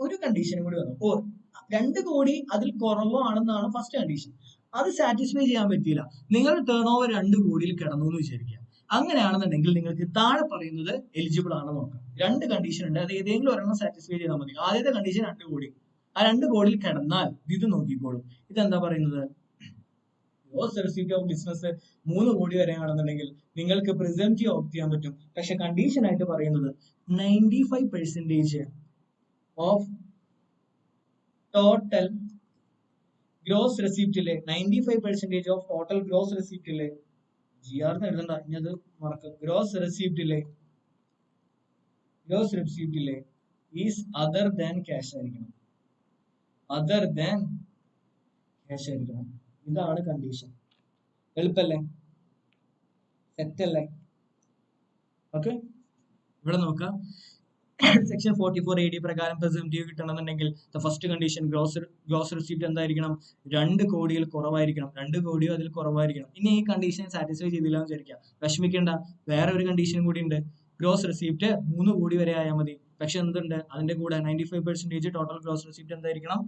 ഒരു കണ്ടീഷനും കൂടി വന്നു. ഓർ 2 കോടി അതിൽ കുറവോ ആണെന്നാണ് ഫസ്റ്റ് കണ്ടീഷൻ. അത് സാറ്റിസ്ഫൈ ചെയ്യാൻ പറ്റിയില്ല. നിങ്ങളുടെ ടേൺ ഓവർ 2 കോടിയിൽ കിടന്നു എന്ന് വിചാരിക്കുക. അങ്ങനെയാണെന്നുണ്ടെങ്കിൽ നിങ്ങൾക്ക് താഴെ പറയുന്നത് എലിജിബിൾ ആണെന്ന് നോക്കാം. 2 കണ്ടീഷൻ ഉണ്ട്, അത് ഏതെങ്കിലും ഒരെണ്ണം സാറ്റിസ്ഫൈ ചെയ്താൽ മതി. ആദ്യത്തെ കണ്ടീഷൻ 2 കോടി. ആ 2 കോടിയിൽ കിടന്നാൽ ഇത് നോക്കിക്കോളും. ഇതെന്താ പറയുന്നത്? ഗ്രോസ് റെസിപ്റ്റ് ഓഫ് ബിസിനസ് 3 കോടി വരെ ആണെന്നുണ്ടെങ്കിൽ നിങ്ങൾക്ക് പ്രിസംപ്റ്റീവ് ഓപ്റ്റ് ചെയ്യാൻ പറ്റും. പക്ഷെ കണ്ടീഷൻ ആയിട്ട് പറയുന്നത് 95% ഓഫ് ടോട്ടൽ ഗ്രോസ് റെസിപ്റ്റിലെ 95% ഓഫ് ടോട്ടൽ ഗ്രോസ് റെസിപ്റ്റിലെ GR എഴുതണ്ട, ഇനി അത് മറക്കാം. ഗ്രോസ് റെസിപ്റ്റിലെ ഈസ് അതർ ദാൻ ക്യാഷ് ആയിരിക്കണം. അതർ ദാൻ ക്യാഷ് ആയിരിക്കണം. ഇതാണ് കണ്ടീഷൻ. എളുപ്പല്ലേ? സെറ്റ് അല്ലേ? ഓക്കെ, ഇവിടെ നോക്കാം. സെക്ഷൻ 44 AD പ്രകാരം പ്രെസംപ്റ്റീവ് കിട്ടണമെന്നുണ്ടെങ്കിൽ ഫസ്റ്റ് കണ്ടീഷൻ ഗ്രോസ് റെസിപ്റ്റ് എന്തായിരിക്കണം? 2 കോടിയിൽ കുറവായിരിക്കണം. 2 കോടിയോ അതിൽ കുറവായിരിക്കണം. ഇനി ഈ കണ്ടീഷൻ സാറ്റിസ്ഫൈ ചെയ്തില്ല എന്ന് വിചാരിക്കാം. വിഷമിക്കേണ്ട, വേറെ ഒരു കണ്ടീഷൻ കൂടി ഉണ്ട്. ഗ്രോസ് റെസിപ്റ്റ് 3 കോടി വരെ ആയാൽ മതി. പക്ഷെ എന്തുണ്ട്? അതിന്റെ കൂടെ 95% ടോട്ടൽ ഗ്രോസ് റെസിപ്റ്റ് എന്തായിരിക്കണം?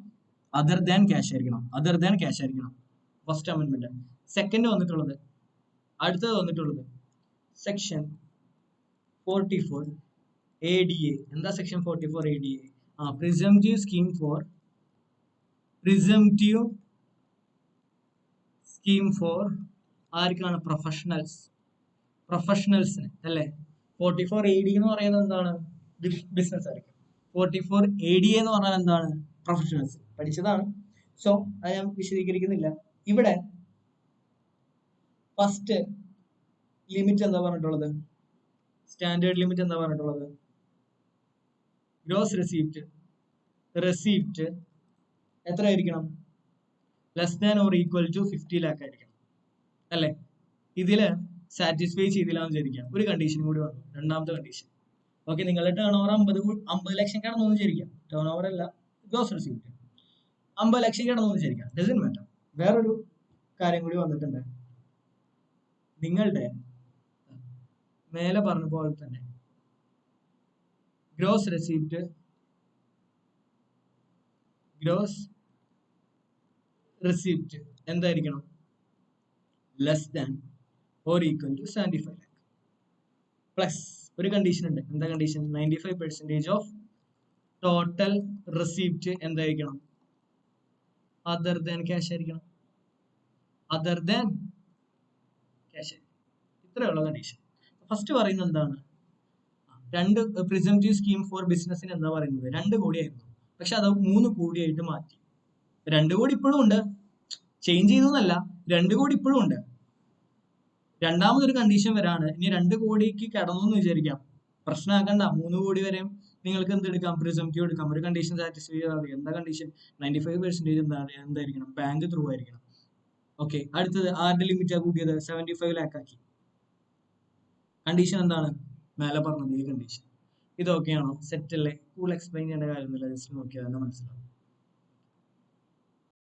അതർ ദാൻ ക്യാഷ് ആയിരിക്കണം. അതർ ദാൻ ക്യാഷ് ആയിരിക്കണം. First amendment. സെക്കൻഡ് വന്നിട്ടുള്ളത്, അടുത്തത് വന്നിട്ടുള്ളത് സെക്ഷൻ 44 ADA. എന്താ section 44 ADA? Presumptive scheme four ആർക്കാണ്? പ്രൊഫഷണൽസിന് അല്ലേ? 44 AD എന്ന് പറയുന്നത് എന്താണ്? ബിസിനസ് ആയിരിക്കും. 44 ADA എന്ന് പറഞ്ഞാൽ എന്താണ്? പ്രൊഫഷണൽസ്. പഠിച്ചതാണ്. സോ അത് ഞാൻ വിശദീകരിക്കുന്നില്ല. ഇവിടെ ഫസ്റ്റ് ലിമിറ്റ് എന്താ പറഞ്ഞിട്ടുള്ളത്? സ്റ്റാൻഡേർഡ് ലിമിറ്റ് എന്താ പറഞ്ഞിട്ടുള്ളത്? ഗ്രോസ് റെസിപ്റ്റ് എത്ര ആയിരിക്കണം? Less than or equal to 50 lakh ആയിരിക്കണം അല്ലെ? ഇതില് സാറ്റിസ്ഫൈ ചെയ്തില്ല എന്ന് വിചാരിക്കാം. ഒരു കണ്ടീഷൻ കൂടി വന്നു, രണ്ടാമത്തെ കണ്ടീഷൻ. ഓക്കെ, നിങ്ങളുടെ ടേൺ ഓവർ 50 ലക്ഷം കടന്നു എന്ന് വിചാരിക്കാം. ടേൺ ഓവർ അല്ല, ഗ്രോസ് റെസിപ്റ്റ് 50 ലക്ഷം കടന്നു എന്ന് വിചാരിക്കാം. Doesn't matter. വേറൊരു കാര്യം കൂടി വന്നിട്ടുണ്ട്. നിങ്ങളുടെ മേലെ പറഞ്ഞ പോലെ തന്നെ ഗ്രോസ് റെസിപ്റ്റ് എന്തായിരിക്കണം? Less than or equal to 75 lakh. Plus ഒരു കണ്ടീഷൻ ഉണ്ട്. എന്താ കണ്ടീഷൻ? 95% ഓഫ് ടോട്ടൽ റെസിപ്റ്റ് എന്തായിരിക്കണം? അതർ ദാൻ ക്യാഷ് ആയിരിക്കണം. Other than cash. ഇത്രയുള്ള കണ്ടീഷൻ. ഫസ്റ്റ് പറയുന്നത് എന്താണ്? പ്രിസംപ്റ്റീവ് സ്കീം ഫോർ ബിസിനസിന് എന്താ പറയുന്നത്? 2 കോടിയായിരുന്നു. പക്ഷെ അത് 3 കോടിയായിട്ട് മാറ്റി. 2 കോടി ഇപ്പോഴും ഉണ്ട്, ചേഞ്ച് ചെയ്തല്ല. 2 കോടി ഇപ്പോഴും ഉണ്ട്. രണ്ടാമതൊരു കണ്ടീഷൻ വരാണ്. ഇനി 2 കോടിക്ക് കടന്നു എന്ന് വിചാരിക്കാം. പ്രശ്നമാക്കണ്ട, 3 കോടി വരെ നിങ്ങൾക്ക് എന്തെടുക്കാം? പ്രിസംപ്റ്റീവ് എടുക്കാം. ഒരു കണ്ടീഷൻ സാറ്റിസ്ഫൈ ചെയ്താൽ മതി. എന്താ കണ്ടീഷൻ? 95% എന്തായിരിക്കണം? ബാങ്ക് ത്രൂ ആയിരിക്കണം. ഓക്കെ, അടുത്തത് ആരുടെ ലിമിറ്റാ കൂട്ടിയത്? 75 lakh ആക്കി. കണ്ടീഷൻ എന്താണ്? മേലെ പറഞ്ഞത് ഈ കണ്ടീഷൻ. ഇതൊക്കെയാണോ? സെറ്റ് അല്ലേ? കൂടുതൽ എക്സ്പ്ലെയിൻ ചെയ്യേണ്ട കാര്യമൊന്നുമില്ല, ജസ്റ്റ് നോക്കിയാൽ തന്നെ മനസ്സിലാവും.